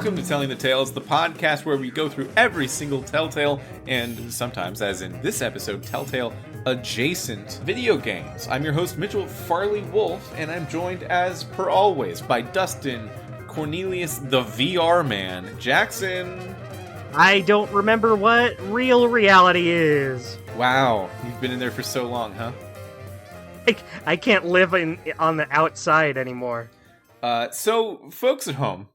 Welcome to Telling the Tales, the podcast where we go through every single Telltale, and sometimes, as in this episode, Telltale adjacent video games. I'm your host, Mitchell Farley Wolf, and I'm joined, as per always, by Dustin, Cornelius the VR Man, Jackson. I don't remember what real reality is. Wow, you've been in there for so long, huh? I can't live on the outside anymore. So, folks at home,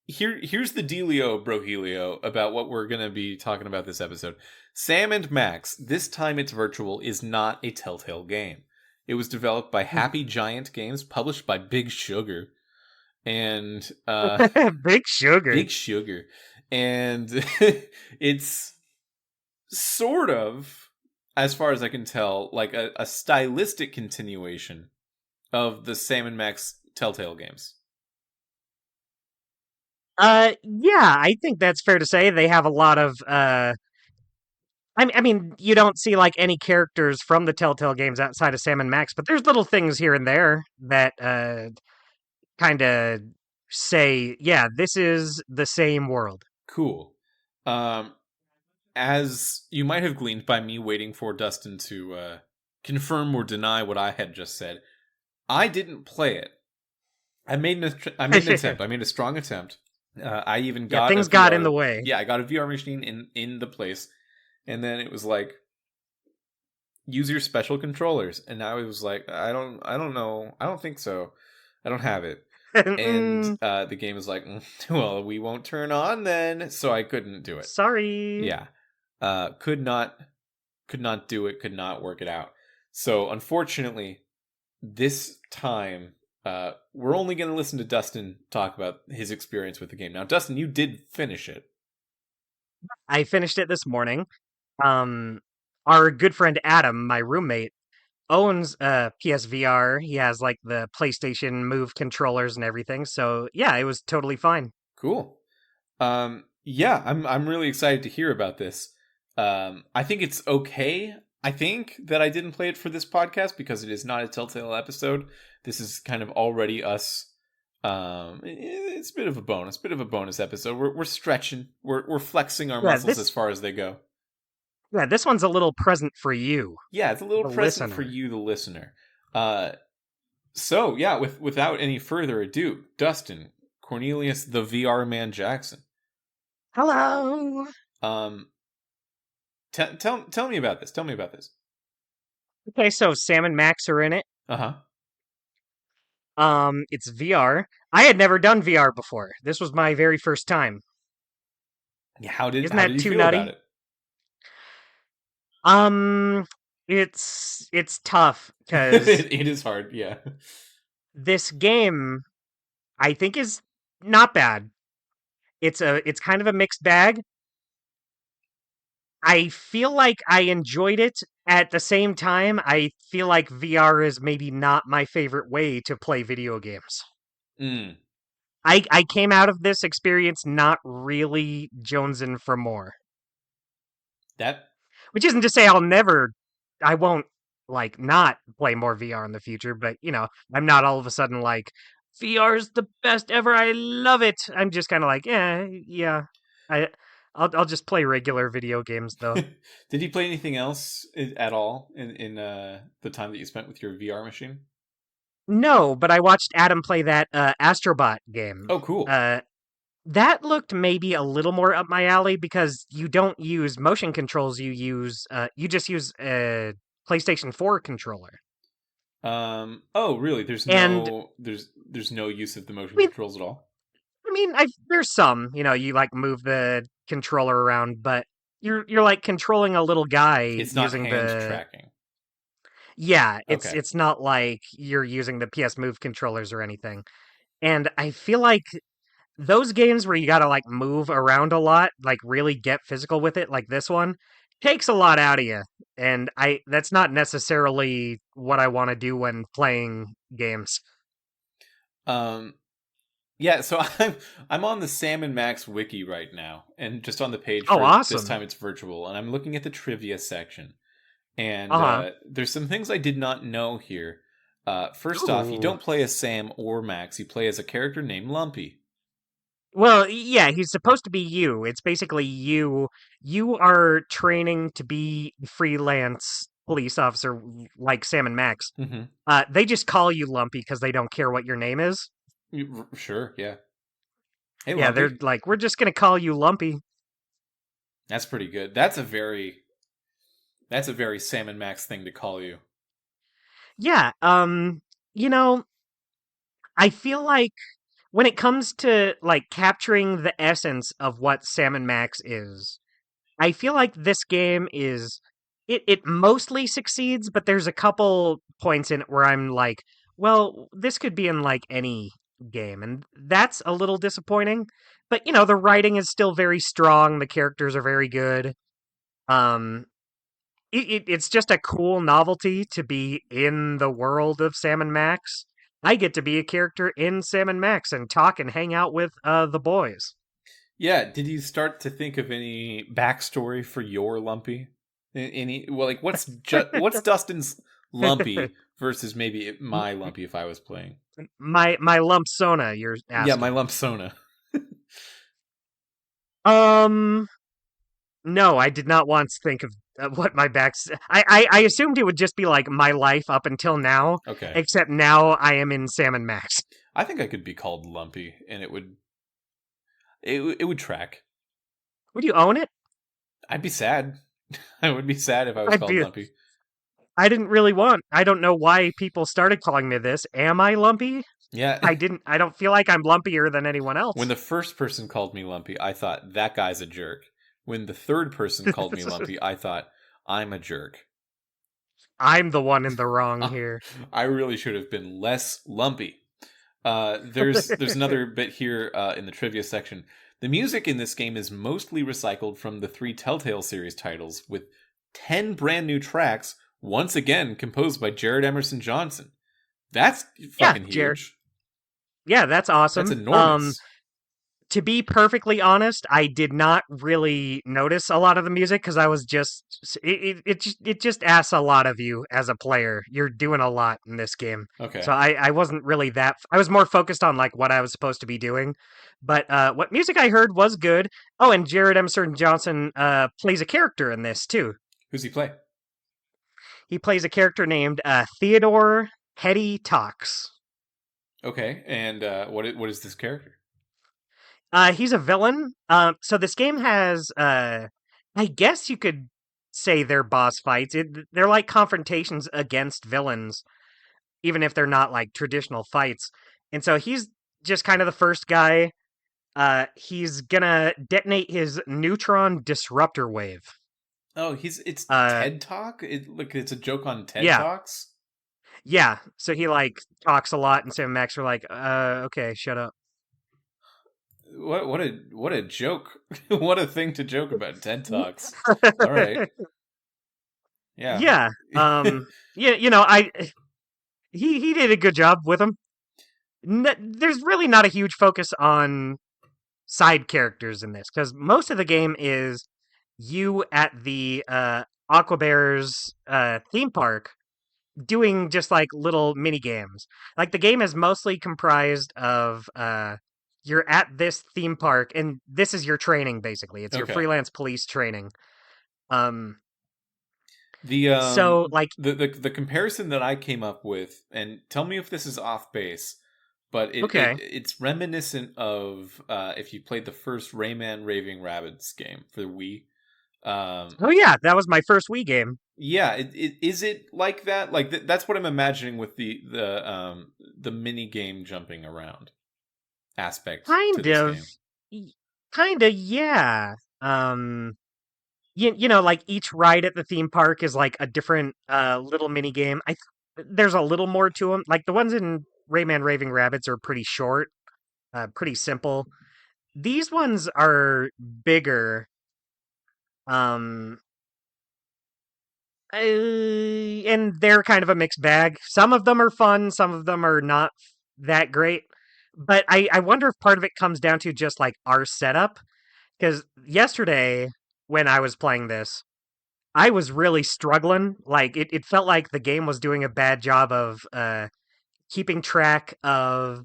here's the dealio, brohelio, about what we're going to be talking about this episode. Sam and Max, this time it's virtual, is not a Telltale game. It was developed by Happy Giant Games, published by Big Sugar. And, Big Sugar. Big Sugar. And it's sort of, as far as I can tell, like a stylistic continuation of the Sam and Max Telltale games. Yeah, I think that's fair to say. They have a lot of, I mean, you don't see, like, any characters from the Telltale games outside of Sam and Max, but there's little things here and there that, kind of say, yeah, this is the same world. Cool. As you might have gleaned by me waiting for Dustin to confirm or deny what I had just said, I didn't play it. I made an attempt. I made a strong attempt. I even got things got in the way. Yeah, I got a VR machine in the place, and then it was like, use your special controllers, and I was like, I don't know, I don't think so, I don't have it. And the game is like, well, we won't turn on then, so I couldn't do it. Sorry. Yeah. Could not do it, could not work it out. So unfortunately, this time, we're only going to listen to Dustin talk about his experience with the game. Now, Dustin, you did finish it. I finished it this morning. Our good friend Adam, my roommate, owns PSVR. He has like the PlayStation Move controllers and everything. So yeah, it was totally fine. Cool. Yeah, I'm really excited to hear about this. I think it's okay. I think that I didn't play it for this podcast because it is not a Telltale episode. This is kind of already us. It's a bit of a bonus episode. We're stretching, we're flexing our muscles as far as they go. Yeah, this one's a little present for you. Yeah, it's a little present for you, the listener. So yeah, without any further ado, Dustin, Cornelius, the VR Man Jackson. Hello. Tell me about this. Okay, so Sam and Max are in it. Uh-huh. It's VR. I had never done VR before. This was my very first time. Yeah, how did you too feel nutty? about it? It's tough because it is hard. Yeah. This game, I think, is not bad. It's kind of a mixed bag. I feel like I enjoyed it. At the same time, I feel like VR is maybe not my favorite way to play video games. I came out of this experience not really jonesing for more. Which isn't to say I won't, like, not play more VR in the future, but, you know, I'm not all of a sudden like, VR's the best ever, I love it! I'm just kind of like, yeah. I'll just play regular video games, though. Did you play anything else at all in the time that you spent with your VR machine? No, but I watched Adam play that Astrobot game. Oh, cool. That looked maybe a little more up my alley because you don't use motion controls. You just use a PlayStation 4 controller. Oh, really? There's no use of the motion controls at all? I mean, there's some, you like move the controller around, but you're like controlling a little guy. It's not using hand tracking. Yeah, it's not like you're using the PS Move controllers or anything. And I feel like those games where you gotta like move around a lot, like really get physical with it, like this one, takes a lot out of you. And that's not necessarily what I want to do when playing games. Yeah, so I'm on the Sam and Max wiki right now, and just on the page for awesome. This time it's virtual, and I'm looking at the trivia section. And there's some things I did not know here. First off, you don't play as Sam or Max, you play as a character named Lumpy. Well, yeah, he's supposed to be you. It's basically you. You are training to be freelance police officer like Sam and Max. Mm-hmm. They just call you Lumpy because they don't care what your name is. Sure, yeah. Hey, Yeah, they're Lumpy. like, we're just gonna call you Lumpy. That's pretty good. That's a very Sam and Max thing to call you. Yeah, you know, I feel like when it comes to like capturing the essence of what Sam and Max is, I feel like this game is it mostly succeeds, but there's a couple points in it where I'm like, well, this could be in like any game, and that's a little disappointing. But the writing is still very strong, the characters are very good. Um it's just a cool novelty to be in the world of Sam and Max. I get to be a character in Sam and Max and talk and hang out with the boys. Yeah, did you start to think of any backstory for your Lumpy? Any well, like what's Dustin's Lumpy versus maybe my Lumpy if I was playing? my lump sona, you're Yeah, my asking. lump Sona. Um, no, I did not once think of what my backs. I assumed it would just be like my life up until now, Okay, except now I am in Sam and Max. I think I could be called Lumpy, and it would track. Would you own it? I'd be sad. I would be sad if I was I'd called be. Lumpy. I didn't really want. I don't know why people started calling me this. Am I lumpy? Yeah, I didn't. I don't feel like I'm lumpier than anyone when else. the first person called me Lumpy, I thought that guy's a jerk. When the third person called me Lumpy, I thought I'm a jerk. I'm the one in the wrong here. I really should have been less lumpy. There's another bit here in the trivia section. The music in this game is mostly recycled from the three Telltale series titles, with 10 brand new tracks, once again composed by Jared Emerson Johnson. That's Yeah, fucking Jared. huge. Yeah, that's That's awesome. enormous. To be perfectly honest, I did not really notice a lot of the music because I was just it just asks a lot of you as a player. You're doing a lot in this game, so Okay. I wasn't really that. I was more focused on like what I was supposed to be doing, but what music I heard was good. Oh, and Jared Emerson Johnson plays a character in this too. Who's he play? He plays a character named Theodore Petty Talks. Okay, and what is this character? He's a villain. So this game has, I guess you could say they're boss fights. They're like confrontations against villains, even if they're not like traditional fights. And so he's just kind of the first guy. He's gonna detonate his neutron disruptor wave. Oh, it's Uh, TED Talk. It's a joke on TED yeah, Talks. yeah. So he like talks a lot, and Sam and Max are like, okay, shut up. What a joke! What a thing to joke about TED Talks. All right, yeah. Yeah. Yeah. I he did a good job with him. There's really not a huge focus on side characters in this because most of the game is you at the Aqua Bears theme park doing just like little mini games. Like the game is mostly comprised of you're at this theme park and this is your training basically. It's your Okay. freelance police training. Um The so like the comparison that I came up with, and tell me if this is off base, but okay. it's reminiscent of if you played the first Rayman Raving Rabbids game for the Wii. Oh yeah, that was my first Wii game. Yeah, is it like that? Like that's what I'm imagining with the mini game jumping around aspect to Kind this of. game. Kind of, yeah. Um like each ride at the theme park is like a different little mini game. There's a little more to them. Like the ones in Rayman Raving Rabbits are pretty short, pretty simple. These ones are bigger. Um and they're kind of a mixed bag. Some of them are fun, some of them are not that great. But I wonder if part of it comes down to just like our setup. Because yesterday, when I was playing this, I was really struggling. Like it felt like the game was doing a bad job of keeping track of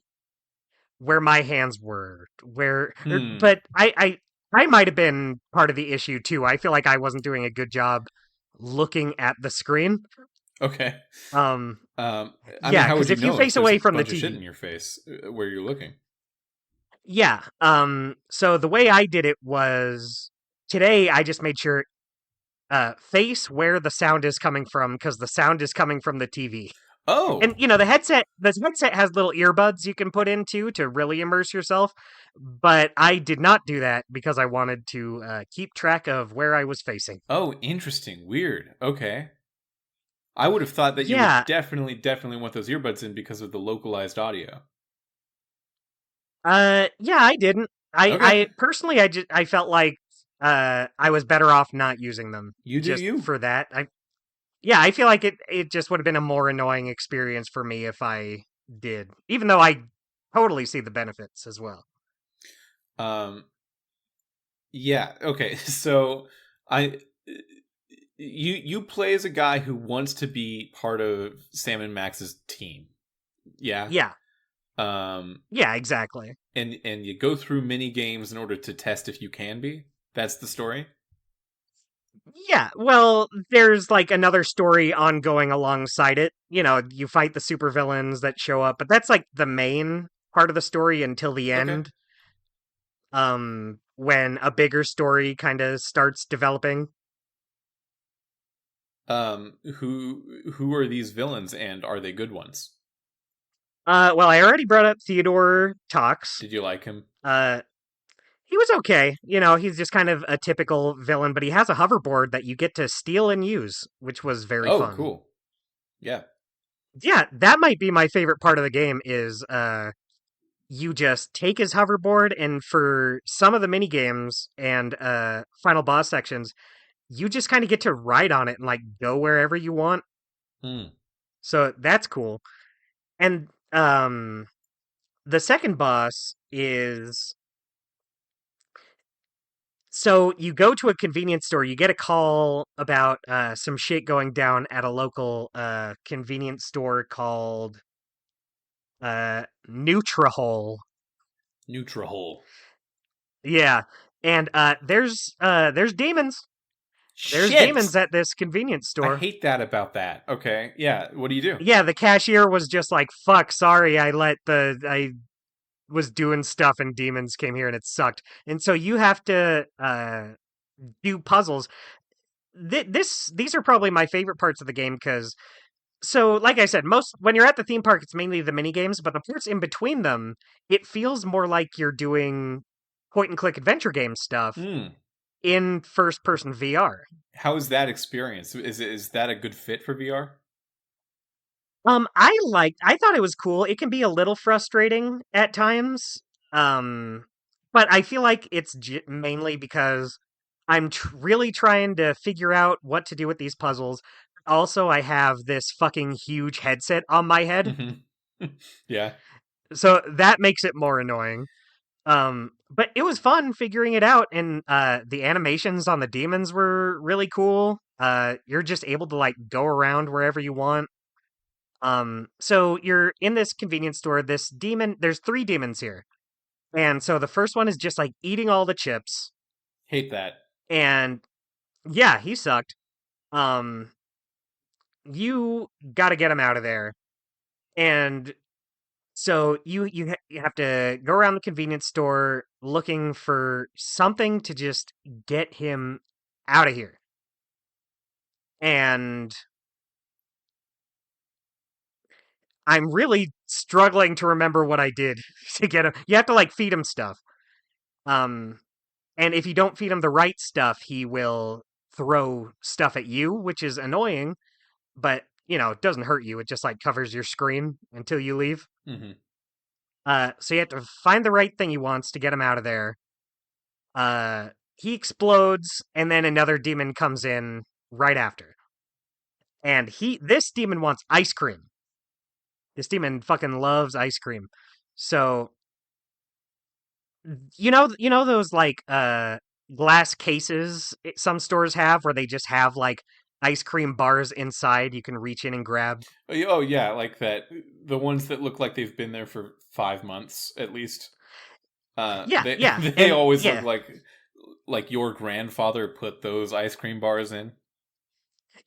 where my hands were, Hmm. but I might have been part of the issue too. I feel like I wasn't doing a good job looking at the screen. Okay. Um, Um, I mean, yeah, how would because you if you know if face there's a away from the bunch of shit in TV, your face where you're looking? yeah. So the way I did it was today. I just made sure face where the sound is coming from because the sound is coming from the TV. And Oh, the headset has little earbuds you can put into to really immerse yourself. But I did not do that because I wanted to keep track of where I was facing. oh, interesting, weird. Okay, I would have thought that you would Yeah, definitely want those earbuds in because of the localized audio. yeah, I didn't. Okay, I personally, I felt like I was better off not using them you do just you. for that. Yeah, I feel like it just would have been a more annoying experience for me if I did, even though I totally see the benefits as well. Um, yeah. Okay, so I you play as a guy who wants to be part of Sam and Max's team. Yeah. Yeah, Um, yeah, exactly. and you go through mini games in order to test if you can be. That's the story. Yeah, well, there's like another story ongoing alongside it. You know, you fight the supervillains that show up, but that's like the main part of the story until the Okay. end. When a bigger story kind of starts developing. Who are these villains and are they good ones? Well, I already brought up Theodore Talks. Did you like him? Uh, he was okay. You know, he's just kind of a typical villain, but he has a hoverboard that you get to steal and use, which was very Oh, fun. cool. Yeah. Yeah, that might be my favorite part of the game is you just take his hoverboard and for some of the mini games and final boss sections, you just kind of get to ride on it and like go wherever you want. Hmm. So that's cool. And the second boss is so you go to a convenience store, you get a call about some shit going down at a local convenience store called Nutrahole. Nutrahole. Yeah. And there's demons. There's Shit. demons at this convenience I store. hate that about that. Okay. Yeah. What do you do? Yeah, the cashier was just like, "Fuck, sorry, I was doing stuff and demons came here and it sucked." And so you have to do puzzles. These are probably my favorite parts of the game because so like I said, most when you're at the theme park, it's mainly the mini games, but the parts in between them, it feels more like you're doing point and click adventure game stuff Hmm. in first person VR. How is that experience? Is that a good fit for VR? I thought it was cool. It can be a little frustrating at times. Um, but I feel like it's mainly because I'm really trying to figure out what to do with these puzzles. Also, I have this fucking huge headset on my head, Mm-hmm. Yeah. so that makes it more annoying. But it was fun figuring it out, and the animations on the demons were really cool. You're just able to like go around wherever you want. So you're in this convenience store. This demon, there's three demons here. And so the first one is just like eating all the chips. Hate that. And yeah, he sucked. Um, you got to get him out of there. And so you have to go around the convenience store looking for something to just get him out of here. And I'm really struggling to remember what I did to get him. You have to like feed him stuff. Um, And if you don't feed him the right stuff, he will throw stuff at you, which is annoying, but you know, it doesn't hurt you. It just like covers your screen until you leave. Mm-hmm. So you have to find the right thing he wants to get him out of there. He explodes, and then another demon comes in right after. And this demon wants ice cream. This demon fucking loves ice cream. So you know those like glass cases some stores have where they just have like ice cream bars inside you can reach in and grab. Oh yeah, like that. The ones that look like they've been there for 5 months at least. Yeah, They yeah, they and always look yeah, like your grandfather put those ice cream bars in.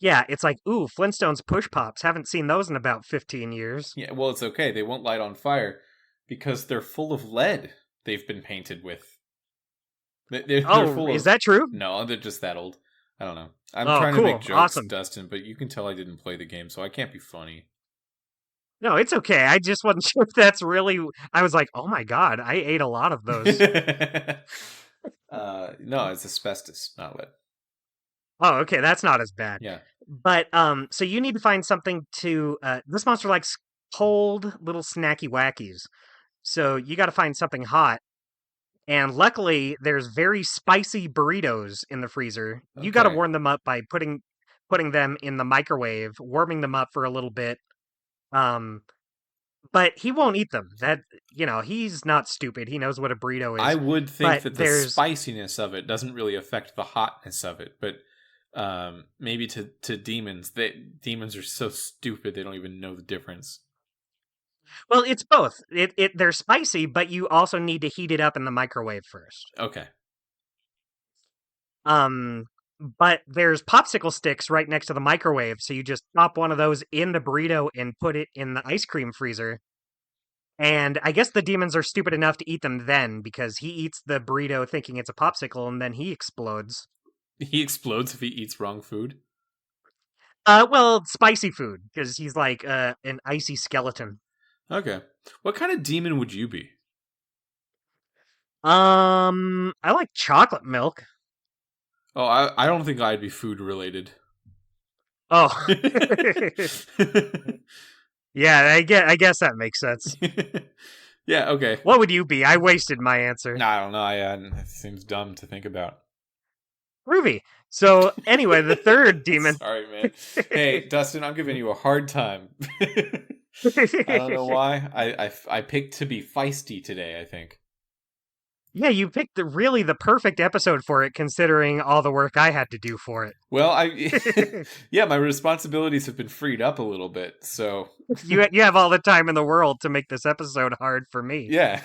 yeah. It's like, ooh, Flintstones push pops. Haven't seen those in about 15 years. Yeah, well, it's okay. They won't light on fire because they're full of lead. They've been painted with. They're Oh, full is of. that true? No, they're just that old. I don't know. I'm Oh, trying to make cool, jokes, awesome. Dustin, but you can tell I didn't play the game, so I can't be funny. No, it's okay. I just wasn't sure if that's really. I was like, oh my god, I ate a lot of those. No, it's asbestos, not lead. Oh, okay, that's not as bad. Yeah. But so you need to find something to. This monster likes cold little snacky wackies. So you got to find something hot. And luckily, there's very spicy burritos in the freezer. You got to Okay. warm them up by putting them in the microwave, warming them up for a little bit. Um, but he won't eat them. That he's not stupid. He knows what a burrito I is. would think But that the there's spiciness of it doesn't really affect the hotness of it, but maybe to demons, demons are so stupid they don't even know the difference. well, it's both. They're spicy, but you also need to heat it up in the microwave first. Okay. Um, but there's popsicle sticks right next to the microwave, so you just pop one of those in the burrito and put it in the ice cream freezer. And I guess the demons are stupid enough to eat them then because he eats the burrito thinking it's a popsicle and then he explodes. He explodes if he eats wrong food. Well, spicy food because he's like an icy skeleton. Okay. What kind of demon would you be? I like chocolate milk. Oh, I don't think I'd be food related. Oh, yeah, I guess that makes sense. Yeah, okay. What would you be? I wasted my answer. No, I don't know. It seems dumb to think about. Ruby. So anyway, the third demon. Sorry, man. Hey, Dustin, I'm giving you a hard time. I don't know why. I picked to be feisty today, I think. Yeah, you picked the perfect episode for it, considering all the work I had to do for it. Well, yeah, my responsibilities have been freed up a little bit, so You have all the time in the world to make this episode hard for me. yeah.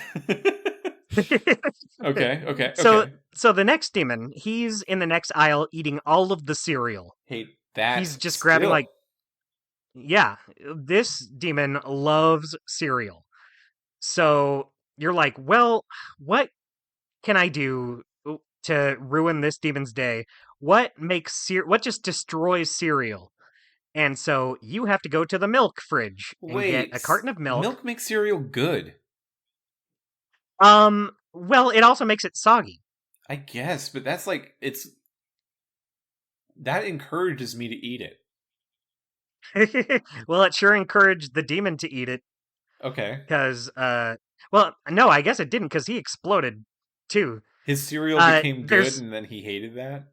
Okay. so so the next demon, he's in the next aisle eating all of the cereal. Hate that He's just grabbing still. yeah, this demon loves cereal. So you're like, well, what can I do to ruin this demon's day? What just destroys cereal? And so you have to go to the milk fridge and get a Wait, carton of milk. milk makes cereal good. Well, it also makes it soggy. I guess, but that's like that encourages me to eat it. Well, it sure encouraged the demon to eat it Okay. because well, no, I guess it didn't because he exploded too. His cereal became good There's and then he hated that?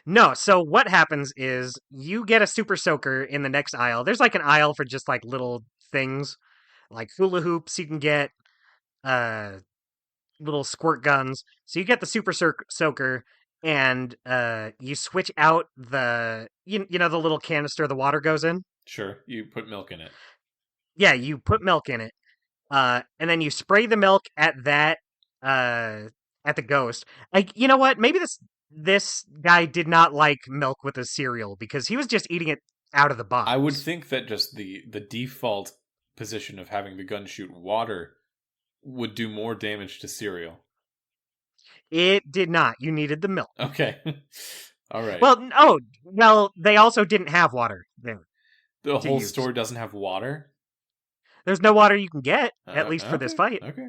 no, so what happens is you get a super soaker in the next aisle. There's like an aisle for just like little things like hula hoops you can get, uh little squirt guns. So you get the super soaker and you switch out the the little canister the water goes in. Sure, you put milk in it. Yeah, you put milk in it. And then you spray the milk uh at the ghost. Like, you know what? Maybe this guy did not like milk with his cereal because he was just eating it out of the I would box. think that just the default position of having the gun shoot water would do more damage to cereal. It did not. You needed the milk. Okay. All right. Well, oh, well, they also didn't have water there The to whole use. store doesn't have water? There's no water you can get, at least for this Okay. fight. Okay.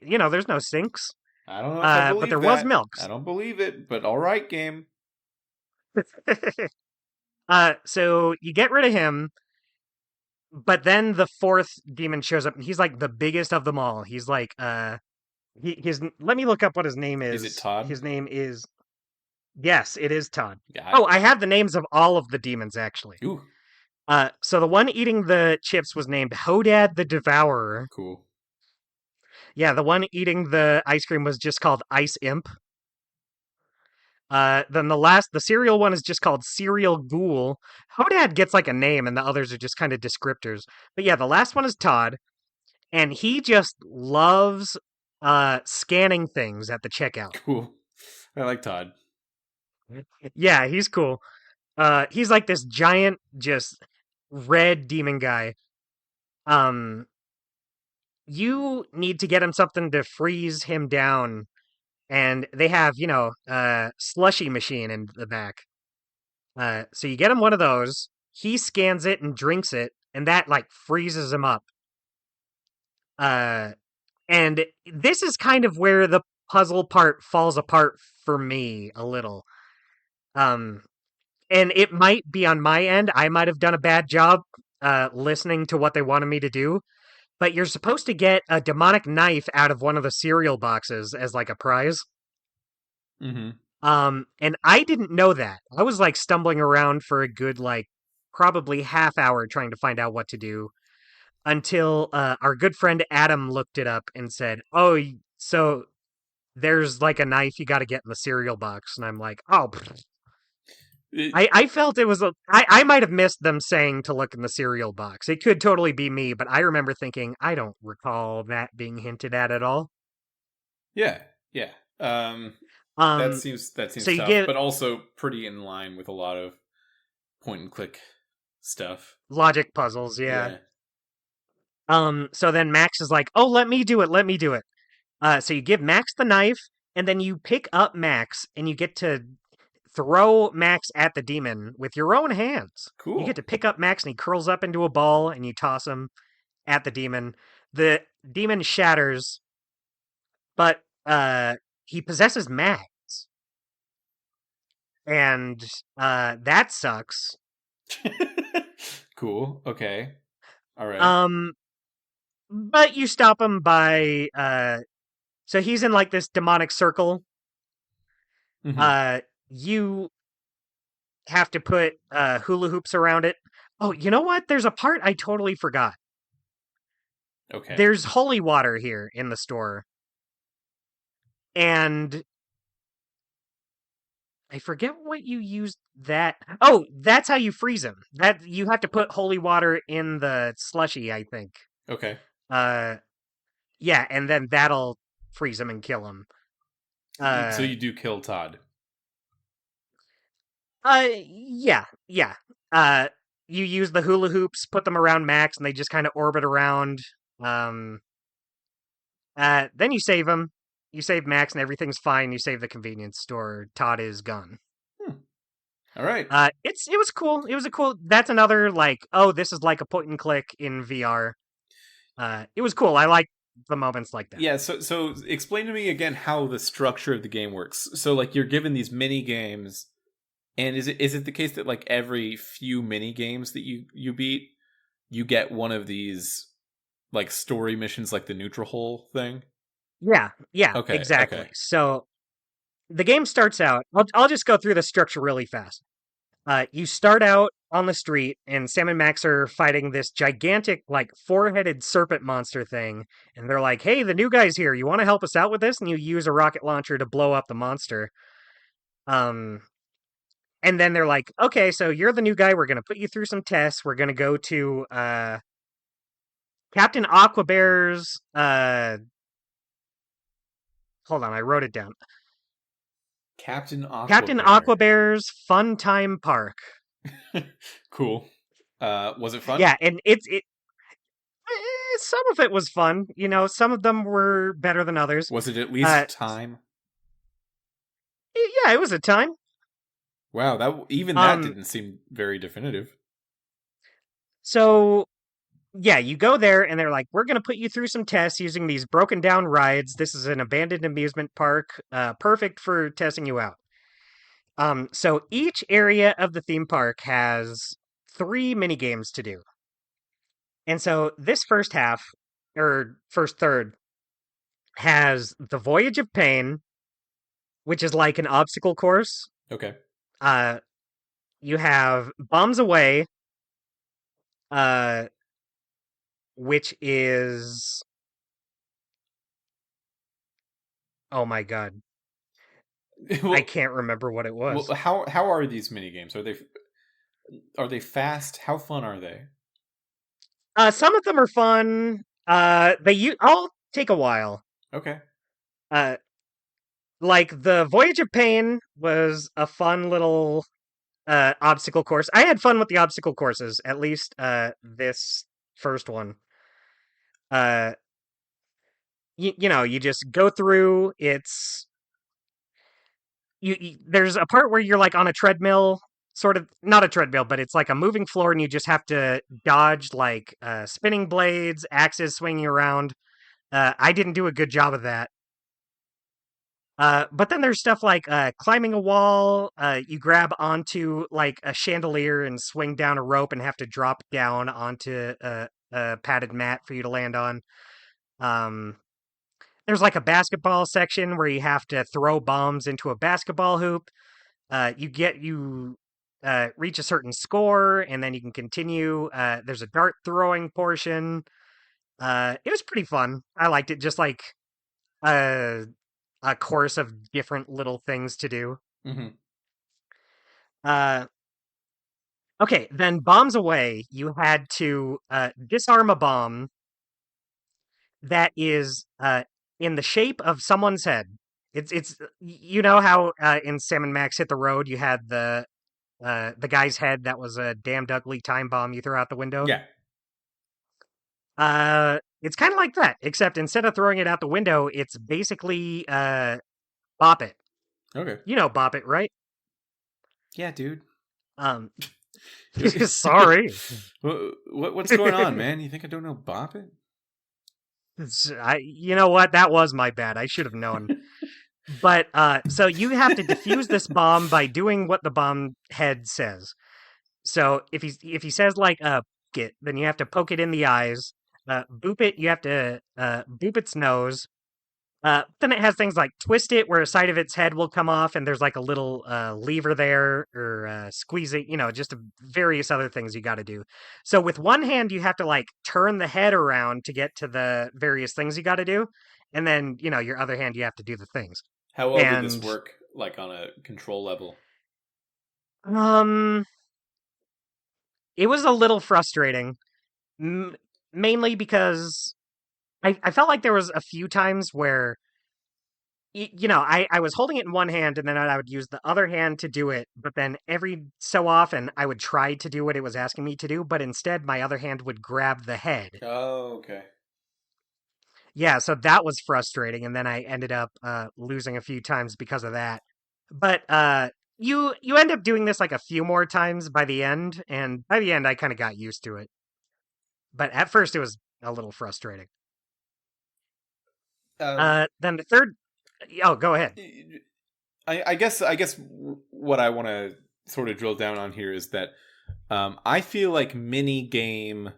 There's no sinks. I don't know if I But there believe was that. milks. I don't believe it, but all right, game. So you get rid of him, but then the fourth demon shows up, and he's like the biggest of them all. He's like, let me look up what his name Is it is. Todd? His name is, yes, it is Todd. Yeah. Oh, I have the names of all of the demons, actually. Ooh, So the one eating the chips was named Hodad the Devourer. cool. Yeah, the one eating the ice cream was just called Ice Imp. Then the cereal one is just called Cereal Ghoul. Hodad gets like a name, and the others are just kind of descriptors. But yeah, the last one is Todd, and he just loves scanning things at the checkout. Cool. I like Todd. Yeah, he's cool. He's like this giant, just red demon guy. Um, you need to get him something to freeze him down, and they have, slushy machine in the back. So you get him one of those. He scans it and drinks it, and that like freezes him up. Uh, and this is kind of where the puzzle part falls apart for me a little. Um, and it might be on my end. I might have done a bad job listening to what they wanted me to do. But you're supposed to get a demonic knife out of one of the cereal boxes as like a prize. Mm-hmm. And I didn't know that. I was like stumbling around for a good like probably half hour trying to find out what to do until our good friend Adam looked it up and said, "Oh, so there's like a knife you got to get in the cereal box." And I'm like, "Oh." I felt it was I might have missed them saying to look in the cereal box. It could totally be me, but I remember thinking I don't recall that being hinted at all. Yeah, yeah. That Um, seems so you tough, get but also pretty in line with a lot of point and click stuff. logic puzzles, yeah. Yeah. So then Max is like, "Oh, let me do it, let me do it." So you give Max the knife, and then you pick up Max, and you get to throw Max at the demon with your own hands. You get Cool. to pick up Max, and he curls up into a ball, and you toss him at the demon. The demon shatters, but he possesses Max, and that sucks. Cool. Okay. All right. Um, but you stop him by so he's in like this demonic circle. Mm-hmm. You have to put hula hoops around it. Oh, you know what? There's a part I totally forgot. Okay. There's holy water here in the store, and I forget what you used that. Oh, that's how you freeze him. That you have to put holy water in the slushy, I think. Okay. Uh, yeah, and then that'll freeze him and kill him. So Uh, you do kill Todd. yeah, yeah. Uh, you use the hula hoops, put them around Max, and they just kind of orbit around. Um, then you save him. You save Max, and everything's fine. You save the convenience store. Todd is gone. Hmm. All right. It was cool. It was a cool. That's another like, oh, this is like a point and click in VR. It was cool. I like the moments like that. Yeah, so explain to me again how the structure of the game works. So like you're given these mini games, and is it the case that like every few mini games that you beat, you get one of these like story missions like the neutral hole thing? Yeah, yeah, Okay, okay. exactly. So the game starts out. I'll just go through the structure really fast. You start out on the street, and Sam and Max are fighting this gigantic, like, four-headed serpent monster thing. And they're like, "Hey, the new guy's here. You want to help us out with this?" And you use a rocket launcher to blow up the monster. Um, and then they're like, "Okay, so you're the new guy. We're gonna put you through some tests. We're gonna go to Captain Aquabear's. Hold on, I wrote it down. Captain Captain Aquabear. Aquabear's Fun Time Park. Cool. Was it fun? Yeah, and some of it was fun. You know, some of them were better than others. Was it at Uh, least time? yeah, it was a time. Wow, that even that Um, didn't seem very definitive. so yeah, you go there and they're like, "We're gonna put you through some tests using these broken down rides. This is an abandoned amusement park, perfect for testing you out." So each area of the theme park has three mini games to do, and so this first half or first third has the Voyage of Pain, which is like an obstacle course. Okay. Uh, you have Bombs Away, uh, which is, oh my god, I well, can't remember what it was. how are these mini games? Are they fast? How fun are they? Some of them are fun. I'll take a while. Okay. Uh, like the Voyage of Pain was a fun little obstacle course. I had fun with the obstacle courses, at least this first one. Uh, you just go through. There's a part where you're like on a treadmill, sort of not a treadmill, but it's like a moving floor, and you just have to dodge like spinning blades, axes swinging around. I didn't do a good job of that. But then there's stuff like climbing a wall. You grab onto like a chandelier and swing down a rope and have to drop down onto a padded mat for you to land on. Um, there's like a basketball section where you have to throw bombs into a basketball hoop. You reach a certain score and then you can continue. There's a dart throwing portion. It was pretty fun. I liked it. Just like uh, a course of different little things to do. Mm-hmm. Uh, okay, then bombs away. You had to disarm a bomb that is in the shape of someone's head. It's you know how in Sam and Max Hit the Road you had the guy's head that was a damned ugly time bomb you throw out the window. Yeah. It's kind of like that, except instead of throwing it out the window, it's basically Bop It. Okay. You know Bop It, right? Yeah, dude. Um, sorry. What's going on, man? You think I don't know Bop It? You know what? That was my bad. I should have known. But so you have to defuse this bomb by doing what the bomb head says. So if he says like poke it, then you have to poke it in the eyes. Boop it, you have to boop its nose. Then it has things like twist it, where a side of its head will come off, and there's like a little lever there, or squeeze it. Just various other things you got to do. So with one hand, you have to like turn the head around to get to the various things you got to do, and then your other hand you have to do the things. How well did this And work, like on a control level? um, it was a little frustrating, m- mainly because I felt like there was a few times where I was holding it in one hand and then I would use the other hand to do it. But then every so often I would try to do what it was asking me to do, but instead my other hand would grab the head. Oh, okay. Yeah, so that was frustrating. And then I ended up losing a few times because of that. But you end up doing this like a few more times by the end. And by the end, I kind of got used to it. But at first, it was a little frustrating. Um, Then the third. Oh, go ahead. I guess what I want to sort of drill down on here is that I feel like mini game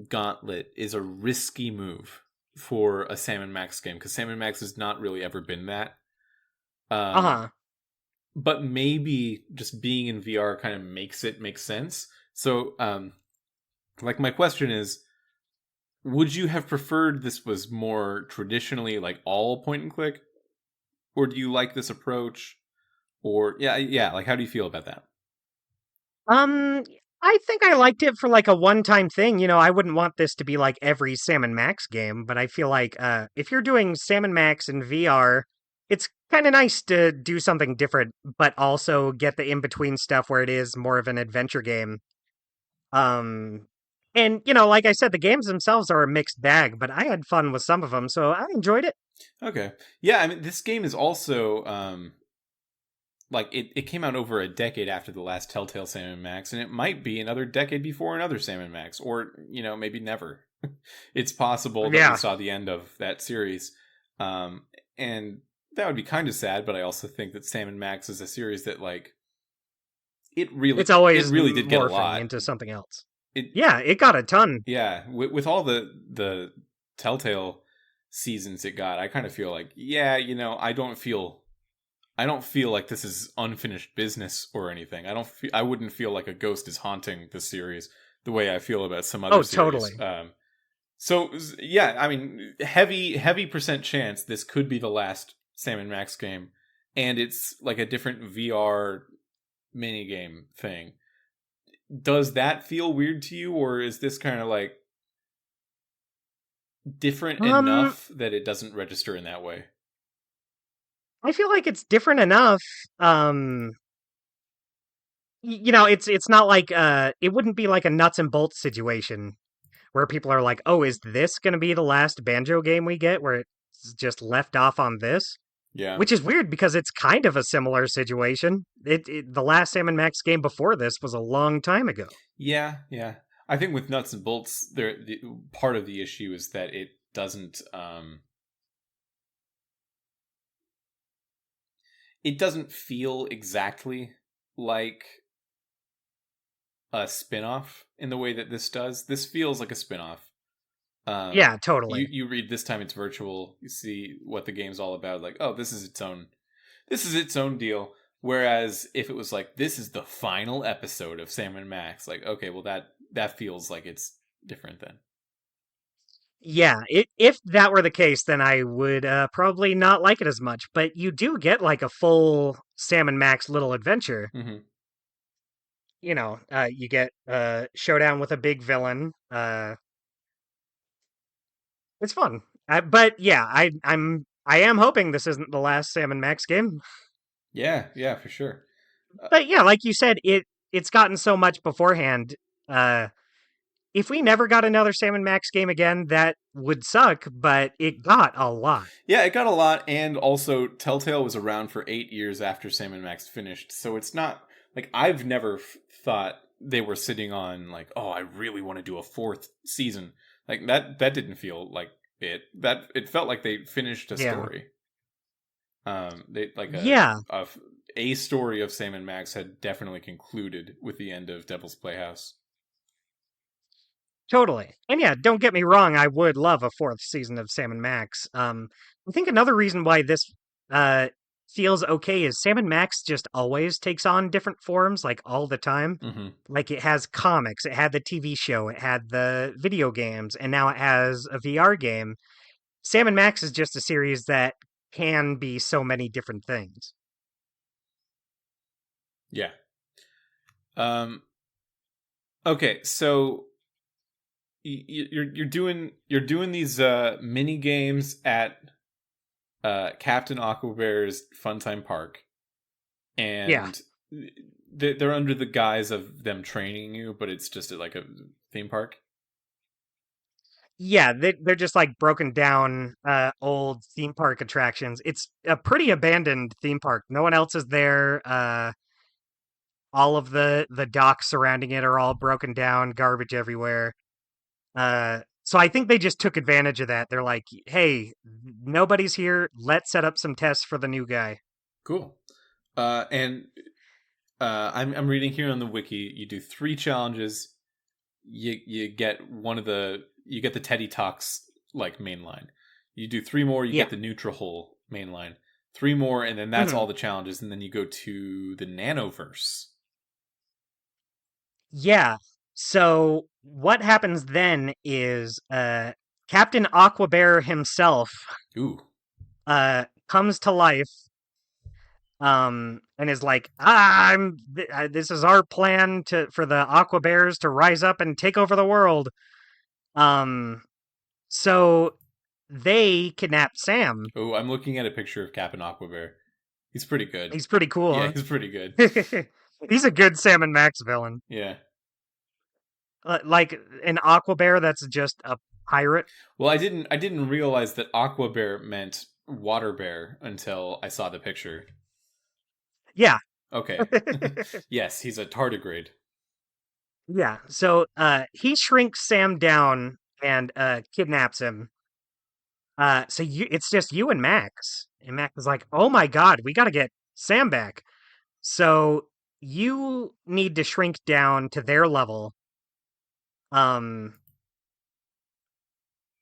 Gauntlet is a risky move for a Sam and Max game because Sam and Max has not really ever been that. Uh huh. But maybe just being in VR kind of makes it make sense. So, like my question is, would you have preferred this was more traditionally like all point and click, or do you like this approach? Or yeah, like how do you feel about that? Um, I think I liked it for like a one-time thing. I wouldn't want this to be like every Sam and Max game, but I feel like if you're doing Sam and Max in VR, it's kind of nice to do something different, but also get the in-between stuff where it is more of an adventure game. Um, and like I said, the games themselves are a mixed bag, but I had fun with some of them, so I enjoyed it. Okay, yeah, I mean this game is also like it came out over a decade after the last Telltale Sam and Max, and it might be another decade before another Sam and Max, or maybe never. It's possible that we Yeah. saw the end of that series, and that would be kind of sad. But I also think that Sam and Max is a series that like it really It's it always really did get a morphing lot. into something else. It Yeah, it got a ton. Yeah, with all the Telltale seasons it got, I kind of feel like I don't feel like this is unfinished business or anything. I wouldn't feel like a ghost is haunting the series the way I feel about some other Oh, series. totally. So yeah, I mean, heavy percent chance this could be the last Sam and Max game and it's like a different VR minigame thing. Does that feel weird to you, or is this kind of like different Um, enough that it doesn't register in that way? I feel like it's different enough. It's not like it wouldn't be like a nuts and bolts situation where people are like, "Oh, is this going to be the last Banjo game we get where it's just left off on this?" Yeah. Which is weird because it's kind of a similar situation. The last Sam and Max game before this was a long time ago. Yeah, yeah. I think with nuts and bolts, part of the issue is that it doesn't feel exactly like a spin-off in the way that this does. This feels like a spin-off. Yeah, You totally. you read this time it's virtual. You see what the game's all about. Like, oh, this is its own deal. Whereas if it was like this is the final episode of Sam and Max, like okay, well that feels like it's different then. Yeah, if that were the case, then I would probably not like it as much. But you do get like a full Sam and Max little adventure. Mm-hmm. You get showdown with a big villain. It's fun. But yeah, I am hoping this isn't the last Sam and Max game. Yeah, yeah, for sure. But yeah, like you said, it's gotten so much beforehand. Uh, if we never got another Sam and Max game again, that would suck. But it got a lot. Yeah, it got a lot, and also Telltale was around for 8 years after Sam and Max finished, so it's not like I've never thought they were sitting on like, oh, I really want to do a fourth season. Like that. That didn't feel like it. That it felt like they finished a Yeah, story. They like yeah. a story of Sam and Max had definitely concluded with the end of Devil's Playhouse. Totally. And yeah, don't get me wrong, I would love a fourth season of Sam and Max. I think another reason why this uh feels okay is Sam and Max just always takes on different forms, like all the time. Mm-hmm. Like it has comics, it had the TV show, it had the video games, and now it has a VR game. Sam and Max is just a series that can be so many different things. Yeah. Um. Okay, so you're doing these mini games at Captain Aquabear's Funtime Park, Yeah. and they're under the guise of them training you, but it's just like a theme park. Yeah, they're just like broken down old theme park attractions. It's a pretty abandoned theme park. No one else is there. All of the docks surrounding it are all broken down, garbage everywhere. So I think they just took advantage of that. They're like, "Hey, nobody's here. Let's set up some tests for the new guy." Cool. And I'm reading here on the wiki. You do 3 challenges. You get the Teddy Talks like main line. You do 3 more. You Yeah. get the Nutrahole main line. 3 more, and then that's Mhm. all the challenges. And then you go to the Nanoverse. Yeah. So what happens then is Captain Aquabear himself Ooh. comes to life and is like, this is our plan to for the Aqua Bears to rise up and take over the world. Um, so they kidnap Sam. Oh, I'm looking at a picture of Captain Aquabear. He's pretty good. He's pretty Yeah, cool, he's pretty good. huh? He's a good Sam and Max villain. Yeah. Like an Aqua Bear that's just a pirate. Well, I didn't realize that Aquabear meant water bear until I saw the picture. Yeah. Okay. Yes, he's a tardigrade. Yeah. So he shrinks Sam down and kidnaps him. So it's just you and Max. And Max is like, "Oh my god, we got to get Sam back." So you need to shrink down to their level. Um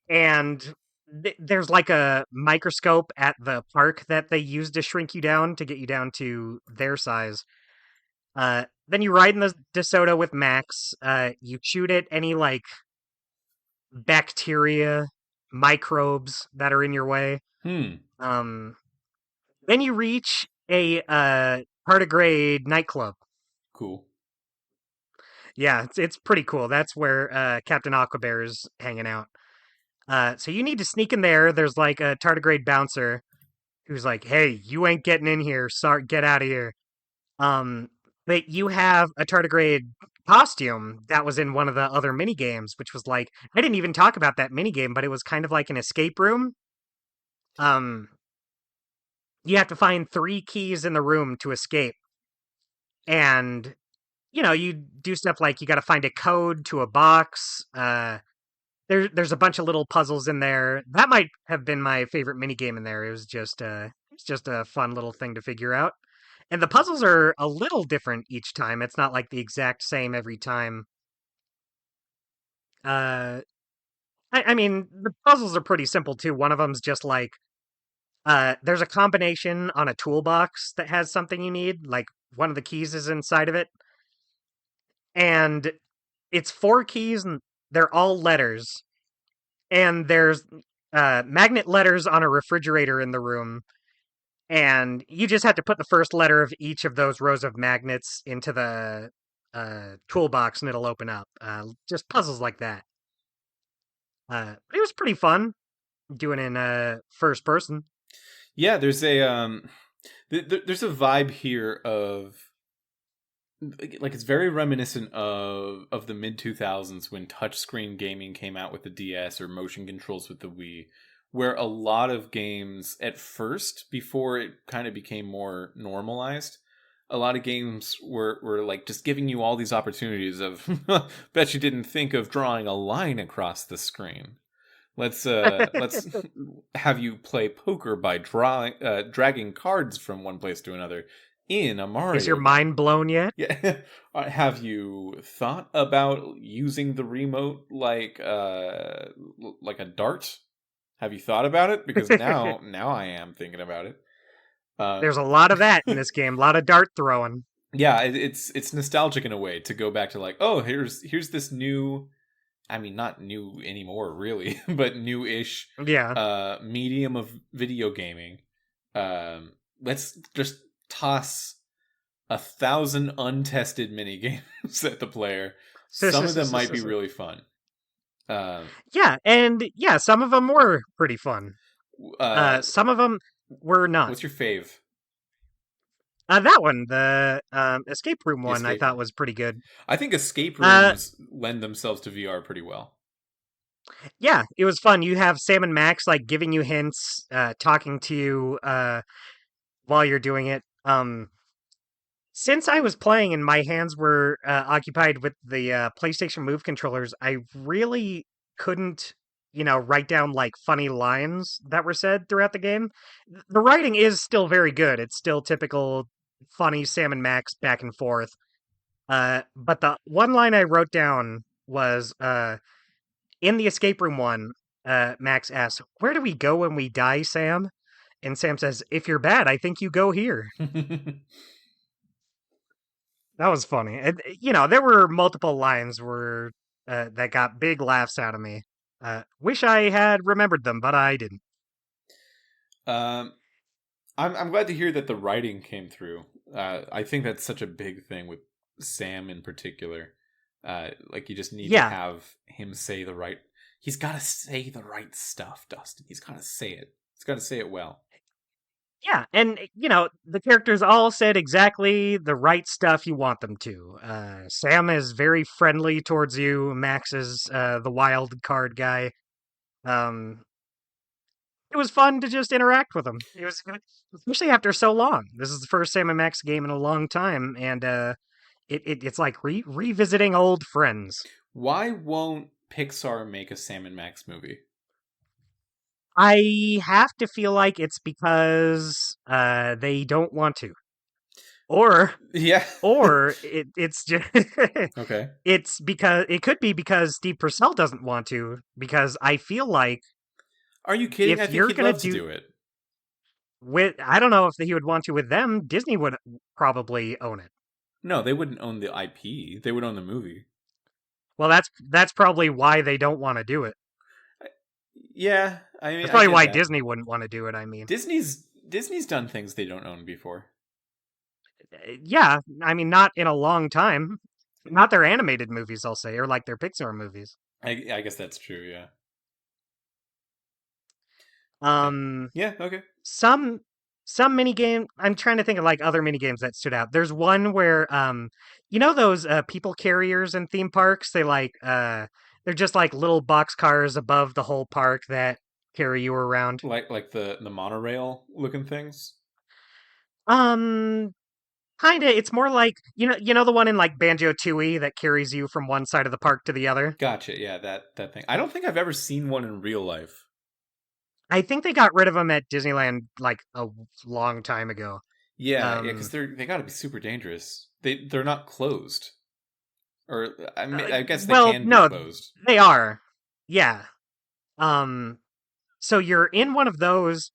and there's like a microscope at the park that they use to shrink you down to get you down to their size. Then you ride in the DeSoto with Max. You shoot at any like bacteria, microbes that are in your way. Hmm. Um then you reach a tardigrade nightclub. Cool. Yeah, it's pretty cool. That's where Captain Aquabear is hanging out. So you need to sneak in there. There's like a tardigrade bouncer who's like, "Hey, you ain't getting in here. Sorry, get out of here." Um, but you have a tardigrade costume that was in one of the other mini games, which was like I didn't even talk about that mini game, but it was kind of like an escape room. Um, you have to find 3 keys in the room to escape, and you do stuff like you got to find a code to a box. There's a bunch of little puzzles in there. That might have been my favorite mini game in there. It's just a fun little thing to figure out. And the puzzles are a little different each time. It's not like the exact same every time. Uh, I mean, the puzzles are pretty simple too. One of them's just like there's a combination on a toolbox that has something you need. Like one of the keys is inside of it, and it's 4 keys, and they're all letters. And there's magnet letters on a refrigerator in the room, and you just have to put the first letter of each of those rows of magnets into the toolbox, and it'll open up. Just puzzles like that. It was pretty fun doing in first person. Yeah, there's a there's a vibe here of like it's very reminiscent of the mid 2000s when touchscreen gaming came out with the DS or motion controls with the Wii, where a lot of games at first, before it kind of became more normalized, a lot of games were like just giving you all these opportunities of bet you didn't think of drawing a line across the screen. Let's have you play poker by dragging cards from one place to another in a Is your Mario game. mind blown yet? Yeah. Have you thought about using the remote like a dart? Have you thought about it? Because now I am thinking about it. Uh, There's a lot of that in this game. A lot of dart throwing. yeah, it's nostalgic in a way to go back to like, oh, here's this new, I mean, not new anymore, really, but new-ish Yeah. medium of video gaming. Let's just toss 1,000 untested mini games at the player. Some of them might be really fun. Yeah, and yeah, some of them were pretty fun. Some of them were not. What's your fave? That one, the escape room The one, I escape thought room. was pretty good. I think escape Uh, rooms lend themselves to VR pretty well. yeah, it was fun. You have Sam and Max like giving you hints, talking to you while you're doing it. Since I was playing and my hands were occupied with the PlayStation Move controllers, I really couldn't, write down like funny lines that were said throughout the game. The writing is still very good. It's still typical funny Sam and Max back and forth. But the one line I wrote down was in the escape room one. Max asks, "Where do we go when we die, Sam?" And Sam says, "If you're bad, I think you go here." That was funny. And, there were multiple lines where that got big laughs out of me. Wish I had remembered them, but I didn't. um, I'm glad to hear that the writing came through. I think that's such a big thing with Sam in particular. Like you just need to Yeah, have him say the right. He's got to say the right stuff, Dustin. He's got to say it. He's got to say it well. yeah, and the characters all said exactly the right stuff you want them to. Sam is very friendly towards you. Max is the wild card guy. Um, it was fun to just interact with him. It was, especially after so long. This is the first Sam and Max game in a long time, and it's like revisiting old friends. Why won't Pixar make a Sam and Max movie? I have to feel like it's because they don't want to, or Yeah. it's just Okay. it's because it could be because Steve Purcell doesn't want to. Because I feel like Are you kidding? I if think you're he'd gonna love to do do it. with, I don't know if he would want to with them. Disney would probably own it. No, they wouldn't own the IP. They would own the movie. Well, that's probably why they don't want to do it. Yeah, I mean, That's I probably get why that. Disney wouldn't want to do it. I mean, Disney's done things they don't own before. Yeah, I mean, not in a long time. Not their animated movies, I'll say, or like their Pixar movies. I guess that's true. Yeah. Okay. Um, Yeah. Okay. some some mini game. I'm trying to think of like other mini games that stood out. There's one where you know those people carriers in theme parks. They're just like little box cars above the whole park that carry you around. Like the monorail looking things. Um, Kinda. It's more like you know the one in like Banjo Tooie that carries you from one side of the park to the other. Gotcha. Yeah, that thing. I don't think I've ever seen one in real life. I think they got rid of them at Disneyland like a long time ago. Yeah, yeah, because Um, they got to be super dangerous. They're not closed, or I guess they well, can be no, closed. they are. Yeah. Um, so you're in one of those,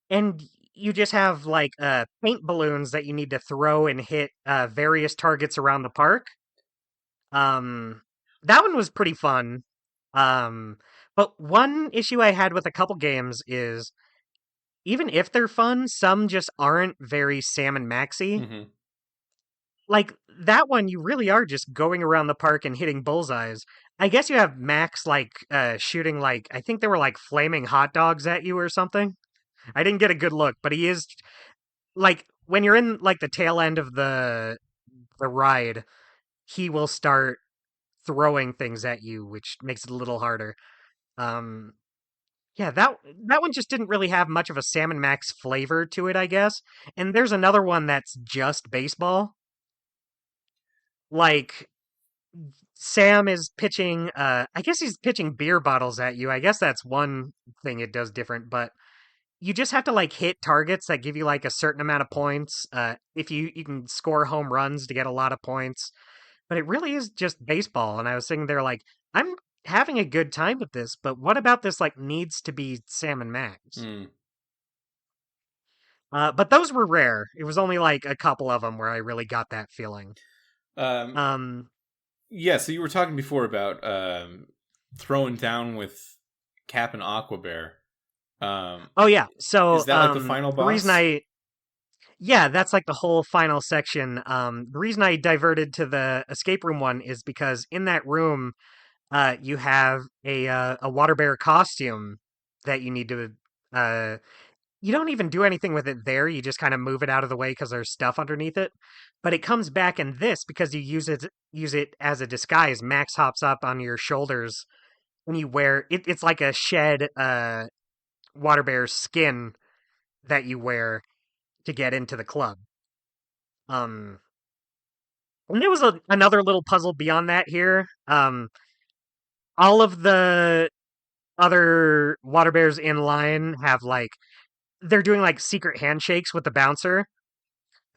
and you just have like paint balloons that you need to throw and hit various targets around the park. Um, that one was pretty fun. Um, but one issue I had with a couple games is even if they're fun, some just aren't very Sam and Maxy. Hmm. Like that one, you really are just going around the park and hitting bullseyes. I guess you have Max like shooting like I think they were like flaming hot dogs at you or something. I didn't get a good look, but he is like when you're in like the tail end of the ride, he will start throwing things at you, which makes it a little harder. Um yeah, that one just didn't really have much of a Sam and Max flavor to it, I guess. And there's another one that's just baseball. Like Sam is pitching I guess he's pitching beer bottles at you. I guess that's one thing it does different, but you just have to like hit targets that give you like a certain amount of points. If you can score home runs to get a lot of points. But it really is just baseball and I was sitting there like I'm having a good time with this, but what about this like needs to be Sam and Max? Mm. But those were rare. It was only like a couple of them where I really got that feeling. Um, Um, yeah. So you were talking before about throwing down with Cap and Aquabear. Um, oh yeah. So is that like the final the reason boss? yeah, that's like the whole final section. The reason I diverted to the escape room one is because in that room, you have a water bear costume that you need to. Uh, you don't even do anything with it there. You just kind of move it out of the way because there's stuff underneath it. But it comes back in this because you use it as a disguise. Max hops up on your shoulders when you wear it. It's like a shed water bear skin that you wear to get into the club. Um, and there was another little puzzle beyond that here. All of the other water bears in line have like they're doing like secret handshakes with the bouncer,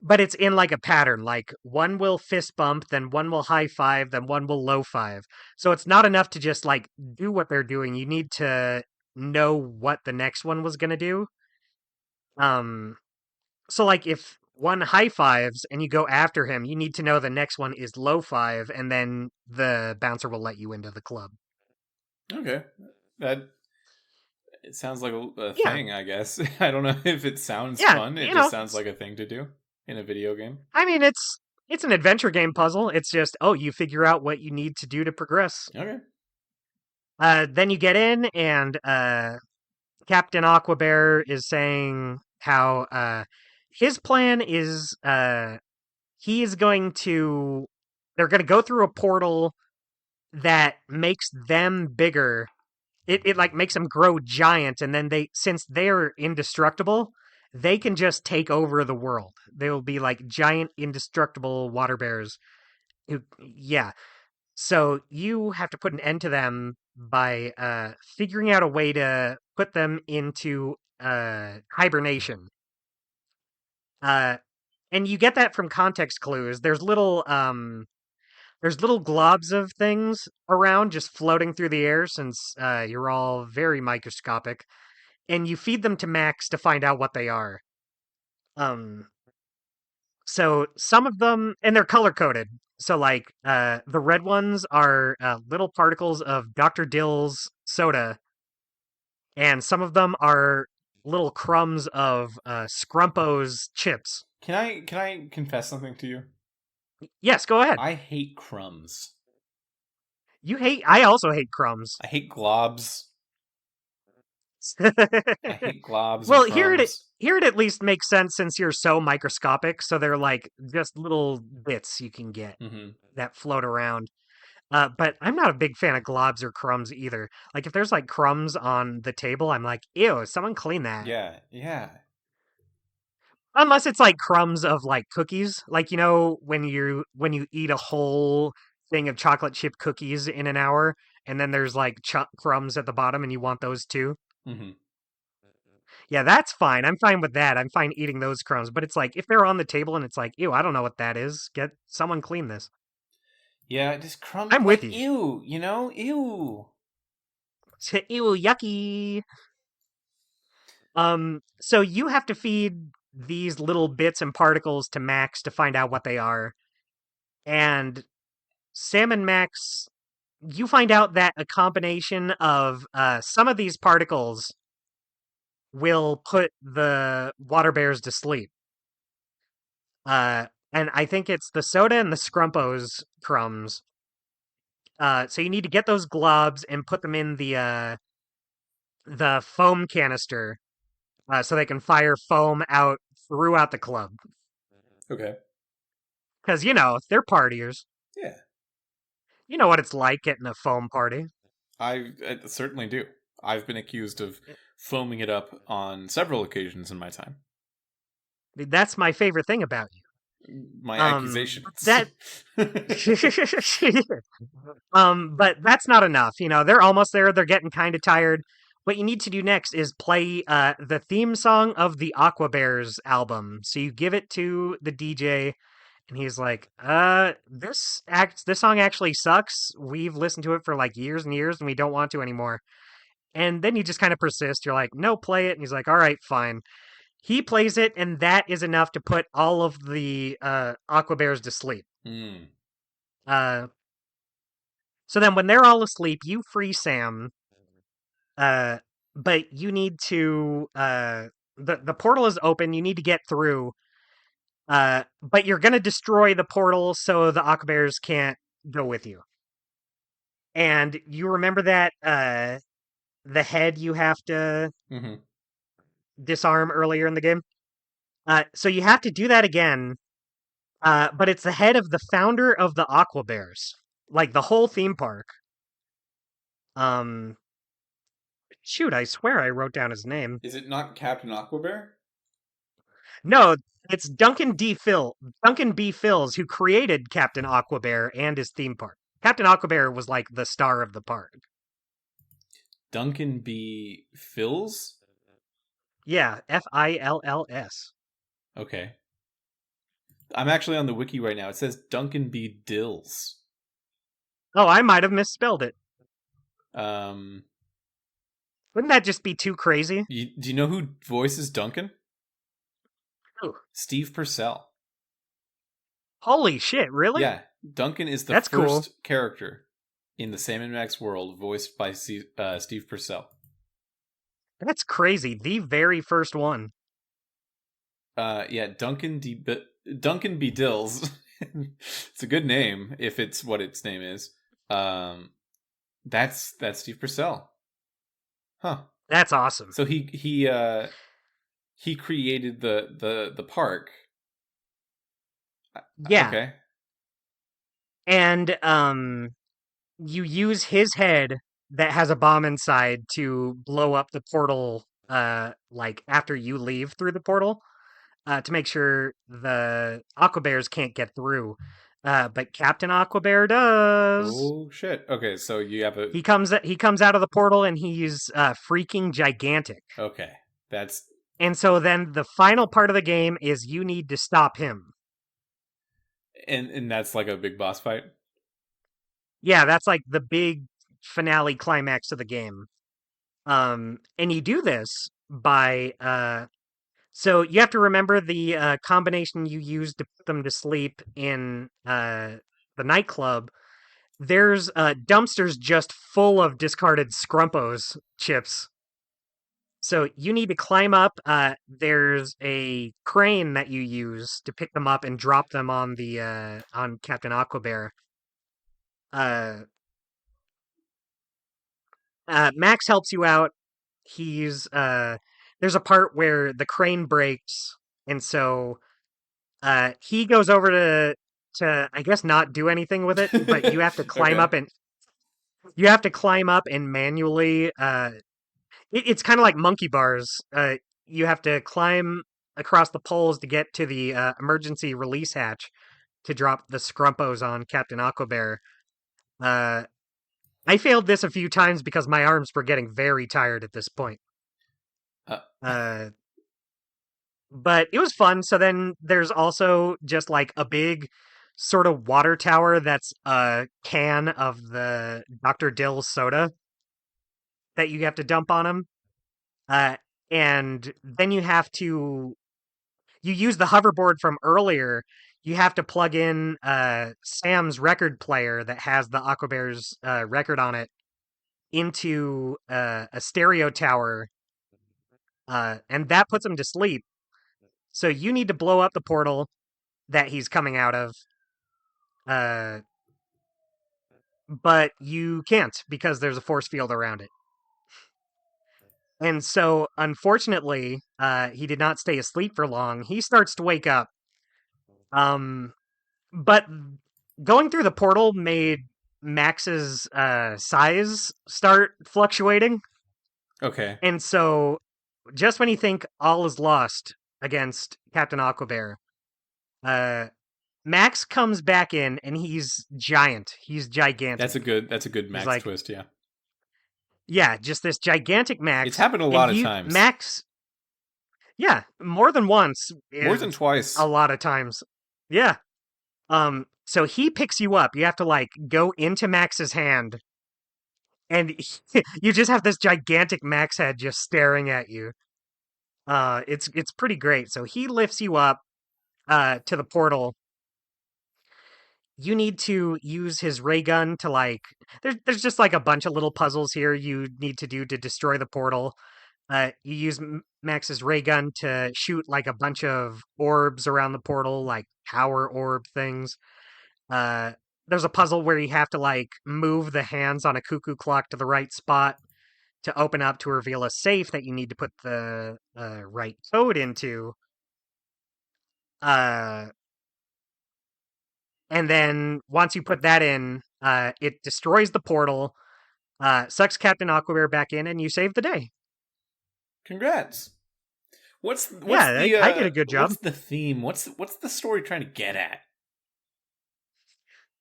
but it's in like a pattern. Like one will fist bump, then one will high five, then one will low five. So it's not enough to just like do what they're doing. You need to know what the next one was gonna do. Um, so like if one high fives and you go after him, you need to know the next one is low five, and then the bouncer will let you into the club. Okay, that it sounds like a Yeah, thing. I guess I don't know if it sounds yeah, fun. It you just know, sounds like a thing to do in a video game. I mean it's an adventure game puzzle. It's just oh, you figure out what you need to do to progress. Okay. Then you get in, and Captain Aquabear is saying how his plan is he is going to they're going to go through a portal that makes them bigger. It like makes them grow giant, and then they since they're indestructible, they can just take over the world. They will be like giant indestructible water bears. Yeah, so you have to put an end to them by figuring out a way to put them into hibernation. Uh, and you get that from context clues. There's little globs of things around just floating through the air since you're all very microscopic, and you feed them to Max to find out what they are. Um, so some of them, and they're color coded. So like the red ones are little particles of Dr. Dill's soda, and some of them are little crumbs of Scrumpo's chips. Can I confess something to you? Yes, go ahead. I hate crumbs. I also hate crumbs. I hate globs. I hate globs and Well, crumbs. here it at least makes sense since you're so microscopic. So they're like just little bits you can get Hmm. that float around. But I'm not a big fan of globs or crumbs either. Like if there's like crumbs on the table, I'm like, ew, someone clean that. Yeah, yeah. Unless it's like crumbs of like cookies, like when you eat a whole thing of chocolate chip cookies in an hour, and then there's like crumbs at the bottom, and you want those too. Hmm. Yeah, that's fine. I'm fine with that. I'm fine eating those crumbs. But it's like if they're on the table and it's like, ew, I don't know what that is. Get someone clean this. Yeah, just crumb I'm with like you. ew, ew. Ew, yucky. So you have to feed these little bits and particles to Max to find out what they are. And Sam and Max, you find out that a combination of some of these particles will put the water bears to sleep. And I think it's the soda and the Scrumpos crumbs. So you need to get those globs and put them in the foam canister, so they can fire foam out throughout the club. Okay. Because they're partiers. Yeah, You know what it's like getting a foam party. I certainly do. I've been accused of foaming it up on several occasions in my time. That's my favorite thing about you. My accusations. That but that's not enough. They're almost there. They're getting kind of tired. What you need to do next is play the theme song of the Aqua Bears album. So you give it to the DJ, and he's like, this song actually sucks. We've listened to it for like years and years, and we don't want to anymore." And then you just kind of persist. You're like, "No, play it." And he's like, "All right, fine." He plays it, and that is enough to put all of the Aqua Bears to sleep. Mm. Uh, so then when they're all asleep, you free Sam. Uh, but you need to the portal is open. You need to get through. But you're gonna destroy the portal so the Aqua Bears can't go with you. And you remember that the head you have to Hmm. disarm earlier in the game. So you have to do that again. But it's the head of the founder of the Aqua Bears, like the whole theme park. Um, Shoot, I swear I wrote down his name. Is it not Captain Aquabear? No, it's Duncan B. Phils, who created Captain Aquabear and his theme park. Captain Aquabear was like the star of the park. Duncan B. Phils? Yeah, Fills. Okay. I'm actually on the wiki right now. It says Duncan B. Dills. Oh, I might have misspelled it. Um, Wouldn't that just be too crazy? do you know who voices Duncan? Ooh. Steve Purcell. Holy shit, really? Yeah, Duncan is the That's cool. first character in the Sam & Max world voiced by Steve Purcell. That's crazy. The very first one. Yeah, Duncan B. Dills. It's a good name if it's what its name is. Um, that's Steve Purcell. Huh. That's awesome. So he created the park. Yeah. Okay. And you use his head that has a bomb inside to blow up the portal like after you leave through the portal, to make sure the Aqua Bears can't get through. But Captain Aqua Bear does. Oh shit. Okay, so you have a He comes out of the portal and he's freaking gigantic. okay. That's And so then the final part of the game is you need to stop him. and that's like a big boss fight. Yeah, that's like the big finale climax of the game. And you do this by so you have to remember the combination you used to put them to sleep in the nightclub. There's dumpsters just full of discarded Scrumpos chips. So you need to climb up. There's a crane that you use to pick them up and drop them on the on Captain Aquabear. Uh, Max helps you out. He's there's a part where the crane breaks, and so he goes over to I guess not do anything with it, but Okay. you have to climb up and manually it's kind of like monkey bars. You have to climb across the poles to get to the emergency release hatch to drop the scrumpos on Captain Aquabear. Uh, I failed this a few times because my arms were getting very tired at this point. Uh, Uh, but it was fun. So then there's also just like a big sort of water tower that's a can of the Dr. Dill soda that you have to dump on him. Uh, and then you use the hoverboard from earlier. You have to plug in Sam's record player that has the Aquabear's record on it into a stereo tower, and that puts him to sleep. So you need to blow up the portal that he's coming out of, uh, but you can't because there's a force field around it. And so, unfortunately, he did not stay asleep for long. He starts to wake up. Um, but going through the portal made Max's size start fluctuating. okay. And so, just when you think all is lost against Captain Aquabear, uh, Max comes back in and he's giant. He's gigantic. That's a good He's Max like, twist, yeah. yeah, just this gigantic It's Max. happened a And lot of times. Max, yeah, more than once More than is a twice. lot of times. Yeah. So he picks you up. You have to like go into Max's hand, and you just have this gigantic Max head just staring at you. It's pretty great. So he lifts you up to the portal. You need to use his ray gun to like. There's just like a bunch of little puzzles here you need to do to destroy the portal. You use Max's ray gun to shoot like a bunch of orbs around the portal, like power orb things. Uh, there's a puzzle where you have to like move the hands on a cuckoo clock to the right spot to open up to reveal a safe that you need to put the right code into. Uh, and then once you put that in, it destroys the portal, sucks Captain Aquabear back in, and you save the day. Congrats. Yeah, I did a good job. What's the theme? What's the story trying to get at?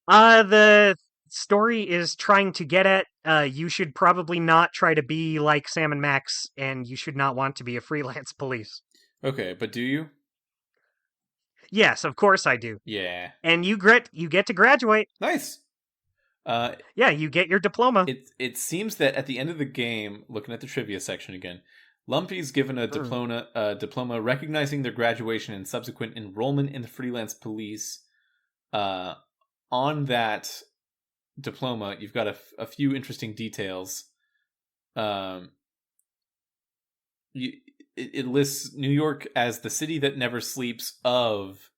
The story is trying to get at you should probably not try to be like Sam and Max, and you should not want to be a freelance police. Okay, but do you? Yes, of course I do. Yeah. And you get to graduate. Nice. Uh Yeah, you get your diploma. it seems that at the end of the game, looking at the trivia section again, Lumpy's given Mm. a diploma recognizing their graduation and subsequent enrollment in the freelance police. Uh on that diploma, you've got a few interesting details. Um you, it lists New York as the city that never sleeps of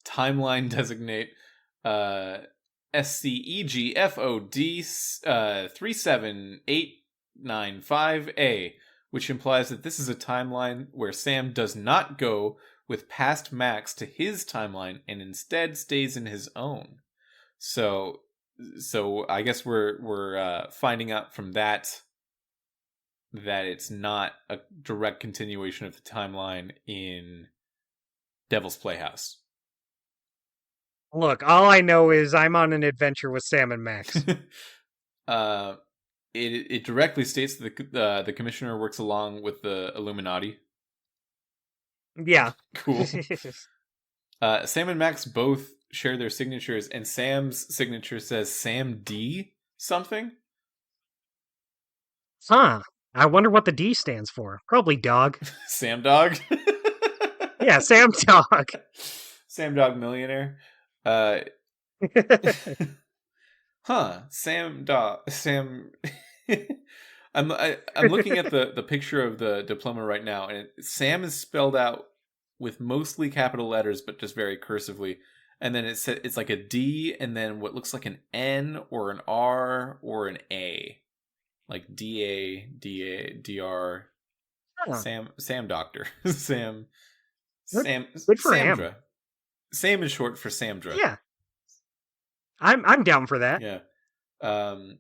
timeline designate uh SCEGFOD 37895A, which implies that this is a timeline where Sam does not go with past Max to his timeline and instead stays in his own. So I guess we're finding out from that it's not a direct continuation of the timeline in Devil's Playhouse. Look, all I know is I'm on an adventure with Sam and Max. uh, it directly states that the commissioner works along with the Illuminati. Yeah. Cool. Sam and Max both share their signatures, and Sam's signature says Sam D something. Huh. I wonder what the D stands for. Probably dog. Sam Dog. Yeah, Sam Dog. Sam Dog Millionaire. Uh, huh. Sam Dog. Sam. I'm looking at the picture of the diploma right now, and Sam is spelled out with mostly capital letters, but just very cursively. And then it's like a D, and then what looks like an N or an R or an A, like DADR. Huh. Sam Doctor Sam Good, Sam good for him. Samdra. Sam is short for Samdra. Yeah, I'm down for that. Yeah. Um,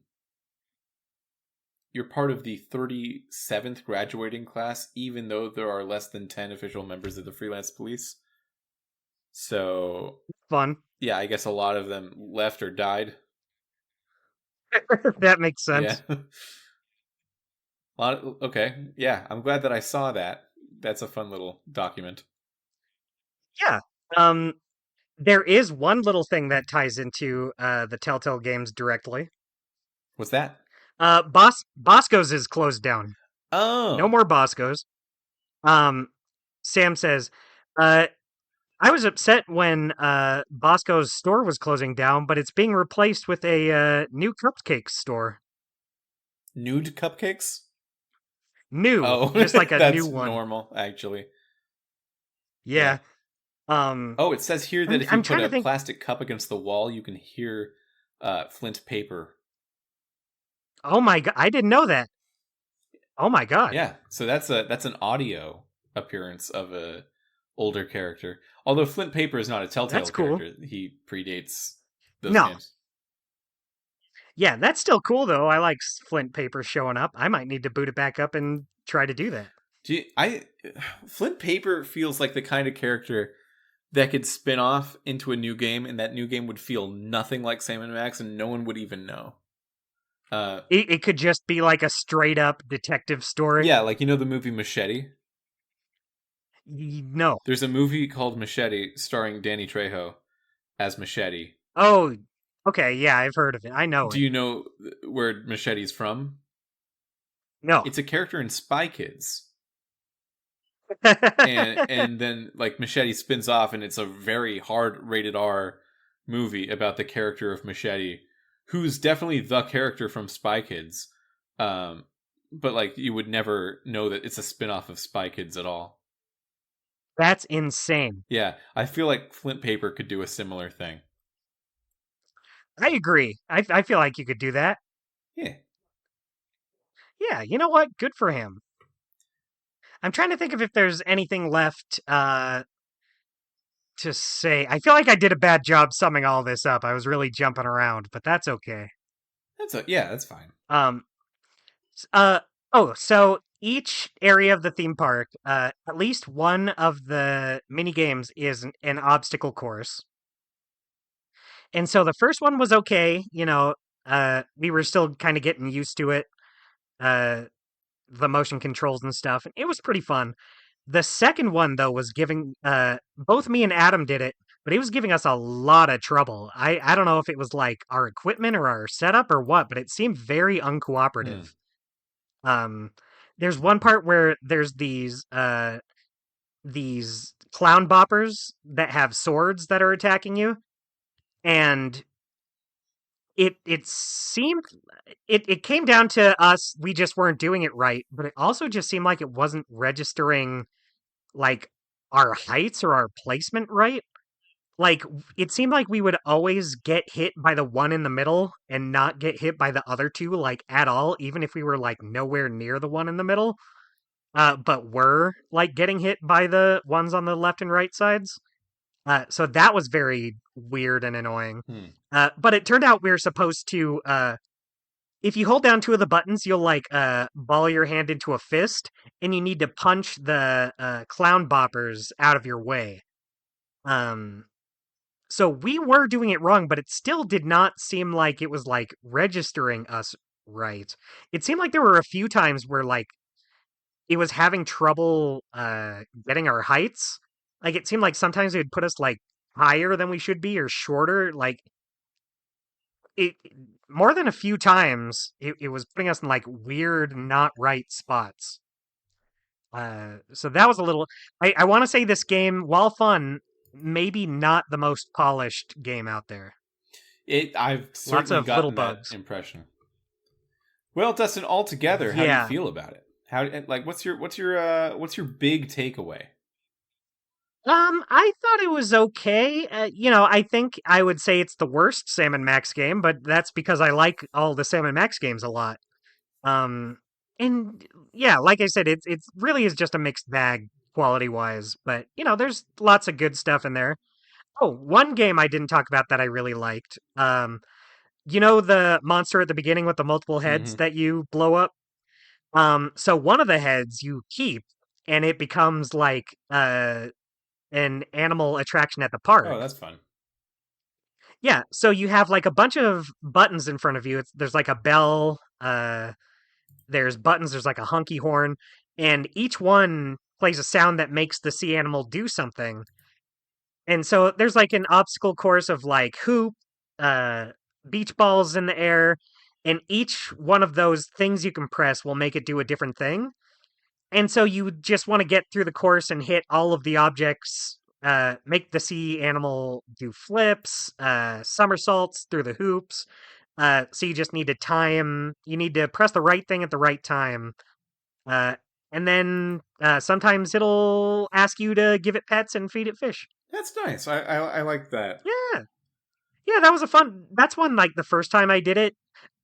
you're part of the 37th graduating class, even though there are less than 10 official members of the freelance police. So, Fun. yeah, I guess a lot of them left or died. That makes Yeah. sense. Okay. Yeah, I'm glad that I saw that. That's a fun little document. Yeah. Um, there is one little thing that ties into the Telltale games directly. What's that? Bosco's is closed down. No Oh, more Bosco's. Um, Sam says, uh, I was upset when Bosco's store was closing down, but it's being replaced with a new cupcake store. nude cupcakes? New, Oh, just like a new that's one. normal, actually. Yeah. Yeah. Um, Oh, it says here that if you I'm put trying to a think. plastic cup against the wall, you can hear flint paper. Oh my god, I didn't know that. Oh my god, Yeah, so that's an audio appearance of a older character. Although Flint Paper is not a that's Telltale cool. character, he predates those No, games. yeah, that's still cool though. I like Flint Paper showing up. I might need to boot it back up and try to do that. I Flint Paper feels like the kind of character that could spin off into a new game, and that new game would feel nothing like Sam and Max, and no one would even know. Uh, It could just be like a straight up detective story. yeah, like you know the movie Machete. No. There's a movie called Machete starring Danny Trejo as Machete. Oh, okay. Yeah, I've heard of it. I know Do it. you know where Machete's from? No. It's a character in Spy Kids. And then like Machete spins off and it's a very hard rated R movie about the character of Machete, who's definitely the character from Spy Kids. Um but like you would never know that it's a spin-off of Spy Kids at all. That's insane. Yeah, I feel like Flint Paper could do a similar thing. I agree. I feel like you could do that. Yeah. Yeah, you know what? Good for him. I'm trying to think of if there's anything left to say. I feel like I did a bad job summing all this up. I was really jumping around, but that's okay. That's fine. Um uh oh, so each area of the theme park, at least one of the mini games is an obstacle course. And so the first one was okay, we were still kind of getting used to it. Uh the motion controls and stuff. And it was pretty fun. The second one though was giving both me and Adam did it, but it was giving us a lot of trouble. I don't know if it was like our equipment or our setup or what, but it seemed very uncooperative. Hmm. Um there's one part where there's these clown boppers that have swords that are attacking you, and it seemed it came down to us, we just weren't doing it right, but it also just seemed like it wasn't registering like our heights or our placement right. Like it seemed like we would always get hit by the one in the middle and not get hit by the other two like at all, even if we were like nowhere near the one in the middle. But were like getting hit by the ones on the left and right sides. So that was very weird and annoying. Hmm. But it turned out we were supposed to if you hold down two of the buttons, you'll like ball your hand into a fist, and you need to punch the clown boppers out of your way. Um, so we were doing it wrong, but it still did not seem like it was like registering us right. It seemed like there were a few times where like it was having trouble getting our heights. Like it seemed like sometimes it would put us like higher than we should be or shorter. Like it more than a few times it was putting us in like weird not right spots. So that was a little, I want to say this game, while fun, maybe not the most polished game out there. I've Lots certainly of little gotten that bugs. impression. Well, Dustin, altogether, how do you Yeah. feel about it? How like what's your big takeaway? I thought it was okay. I think I would say it's the worst Sam and Max game, but that's because I like all the Sam and Max games a lot. Um, and yeah, like I said, it's really is just a mixed bag quality wise, but there's lots of good stuff in there. Oh, one game I didn't talk about that I really liked. The monster at the beginning with the multiple heads Mm-hmm. that you blow up. So one of the heads you keep, and it becomes like an animal attraction at the Oh, park. that's fun. Yeah, so you have like a bunch of buttons in front of you. There's like a bell, there's buttons, there's like a hunky horn, and each one plays a sound that makes the sea animal do something. And so there's like an obstacle course of like hoop, uh, beach balls in the air, and each one of those things you can press will make it do a different thing. And so you just want to get through the course and hit all of the objects, make the sea animal do flips, somersaults through the hoops. So you just need to time, you need to press the right thing at the right time. Uh, and then sometimes it'll ask you to give it pets and feed it fish. That's nice. I like that. Yeah. Yeah, that was a fun. That's one, like, the first time I did it.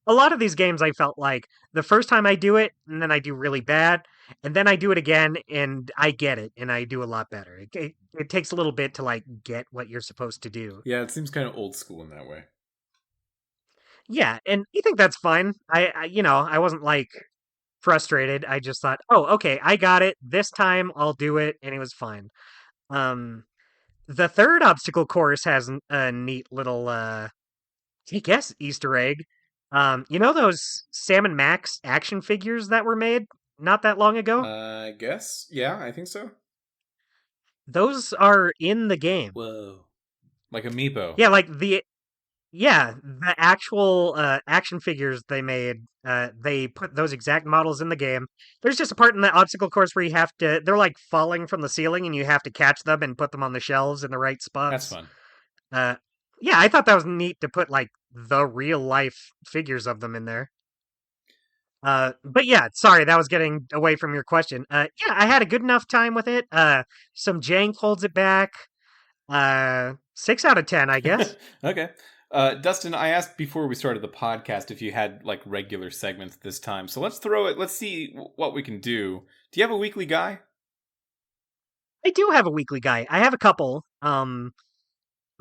A lot of these games, I felt like the first time I do it, and then I do really bad, and then I do it again, and I get it, and I do a lot better. It takes a little bit to, like, get what you're supposed to do. Yeah, it seems kind of old school in that way. Yeah, and you think that's fine. I wasn't, like, frustrated. I just thought, oh, okay, I got it. This time I'll do it, and it was fine. Um, the third obstacle course has a neat little, I guess Easter egg. Those Sam and Max action figures that were made not that long ago? I guess. Yeah, I think so. Those are in the game. Whoa. Like a Meepo. Yeah, the actual action figures they made. They put those exact models in the game. There's just a part in the obstacle course where they're like falling from the ceiling and you have to catch them and put them on the shelves in the right That's spots. fun. Uh, yeah, I thought that was neat to put like the real life figures of them in there. But yeah, sorry, that was getting away from your question. Yeah, I had a good enough time with it. Some jank holds it back. 6 out of 10, I guess. Okay. Dustin, I asked before we started the podcast if you had like regular segments this time. So let's throw it. Let's see what we can do. Do you have a weekly guy? I do have a weekly guy. I have a couple.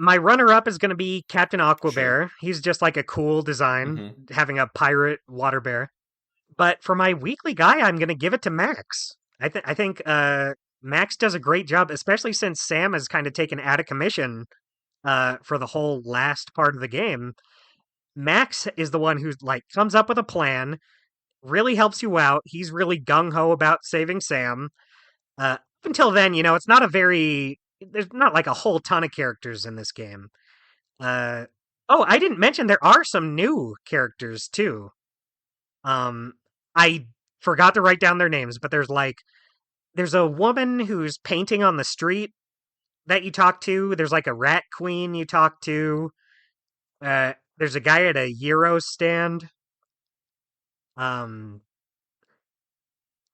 My runner-up is going to be Captain Sure. Aquabear. He's just like a cool design, Mm-hmm. having a pirate water bear. But for my weekly guy, I'm going to give it to Max. I think Max does a great job, especially since Sam has kind of taken out of commission for the whole last part of the game. Max is the one who like comes up with a plan, really helps you out. He's really gung ho about saving Sam. Up until then, it's not a very there's not like a whole ton of characters in this game. Uh, oh, I didn't mention there are some new characters too. Um, I forgot to write down their names, but there's a woman who's painting on the street that you talk to. There's like a rat queen you talk to. There's a guy at a Euro stand. Um,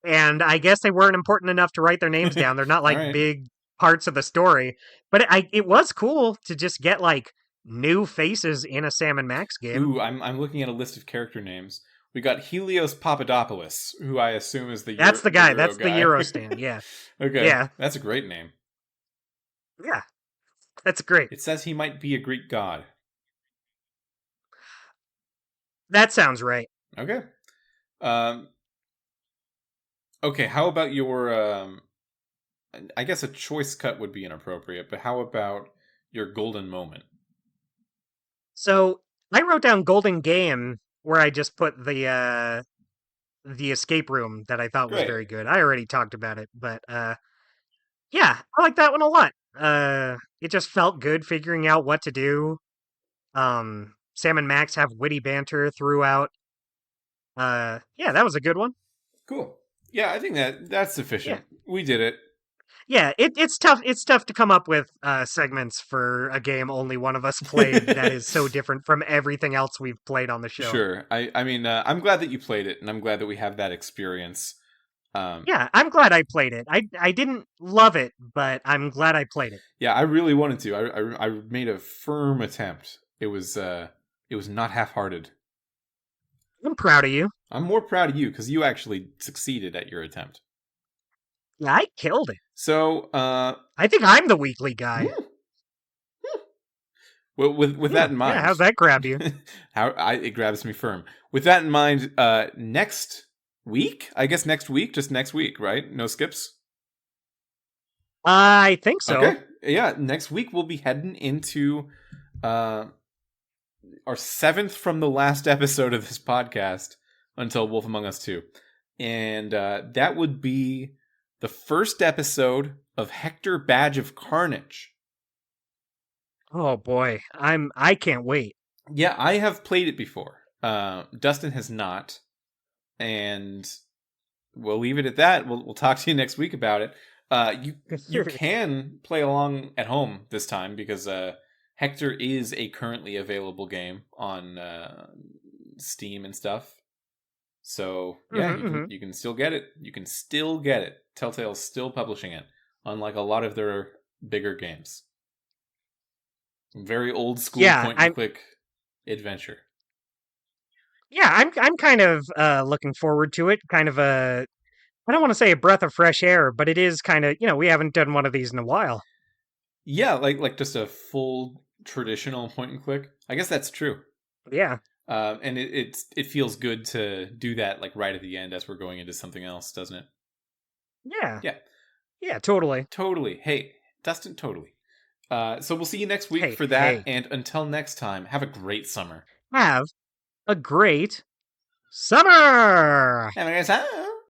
and I guess they weren't important enough to write their names down. They're not All like right. big parts of the story, but it was cool to just get like new faces in a Sam and Max game. Ooh, I'm looking at a list of character names. We got Helios Papadopoulos, who I assume is That's the The guy. Euro That's the guy. Euro stand. Yeah, Okay, yeah, that's a great name. yeah. That's great. It says he might be a Greek god. That sounds right. Okay. Um. Okay. How about your? I guess a choice cut would be inappropriate, but how about your golden moment? So I wrote down Golden Game where I just put the escape room that I thought was Great. very good. I already talked about it, but yeah, I like that one a lot. It just felt good figuring out what to do. Sam and Max have witty banter throughout. Yeah, that was a good one. Cool. Yeah, I think that's Yeah. sufficient. We did it. Yeah, it's tough. It's tough to come up with segments for a game only one of us played that is so different from everything else we've played on the show. Sure. I mean, I'm glad that you played it, and I'm glad that we have that experience. Yeah, I'm glad I played it. I didn't love it, but I'm glad I played it. Yeah, I really wanted to. I made a firm attempt. It was not half-hearted. I'm proud of you. I'm more proud of you because you actually succeeded at your attempt. Yeah, I killed it. So, I think I'm the weekly guy. well, with that in mind, yeah, how's that grab you? it grabs me firm. With that in mind, next week, I guess next week, just next week, right? No skips. I think so. Okay, yeah. Next week we'll be heading into our 7th from the last episode of this podcast until Wolf Among Us 2, and that would be the first episode of Hector Badge of Carnage. Oh boy, I can't wait. Yeah, I have played it before. Dustin has not, and we'll leave it at that. We'll talk to you next week about it. You can play along at home this time because Hector is a currently available game on Steam and stuff. So yeah, you can still get it. You can still get it. Telltale's still publishing it, unlike a lot of their bigger games. Very old school point and click adventure. Yeah, I'm kind of looking forward to it. Kind of I don't want to say a breath of fresh air, but it is kind of, we haven't done one of these in a while. Yeah, like just a full traditional point and click. I guess that's true. Yeah. And it feels good to do that like right at the end as we're going into something else, doesn't it? Yeah. Yeah. Yeah, totally. Totally. Hey, Dustin, totally. So we'll see you next week for that. And until next time, have a great summer. Have a great summer! Have a great summer!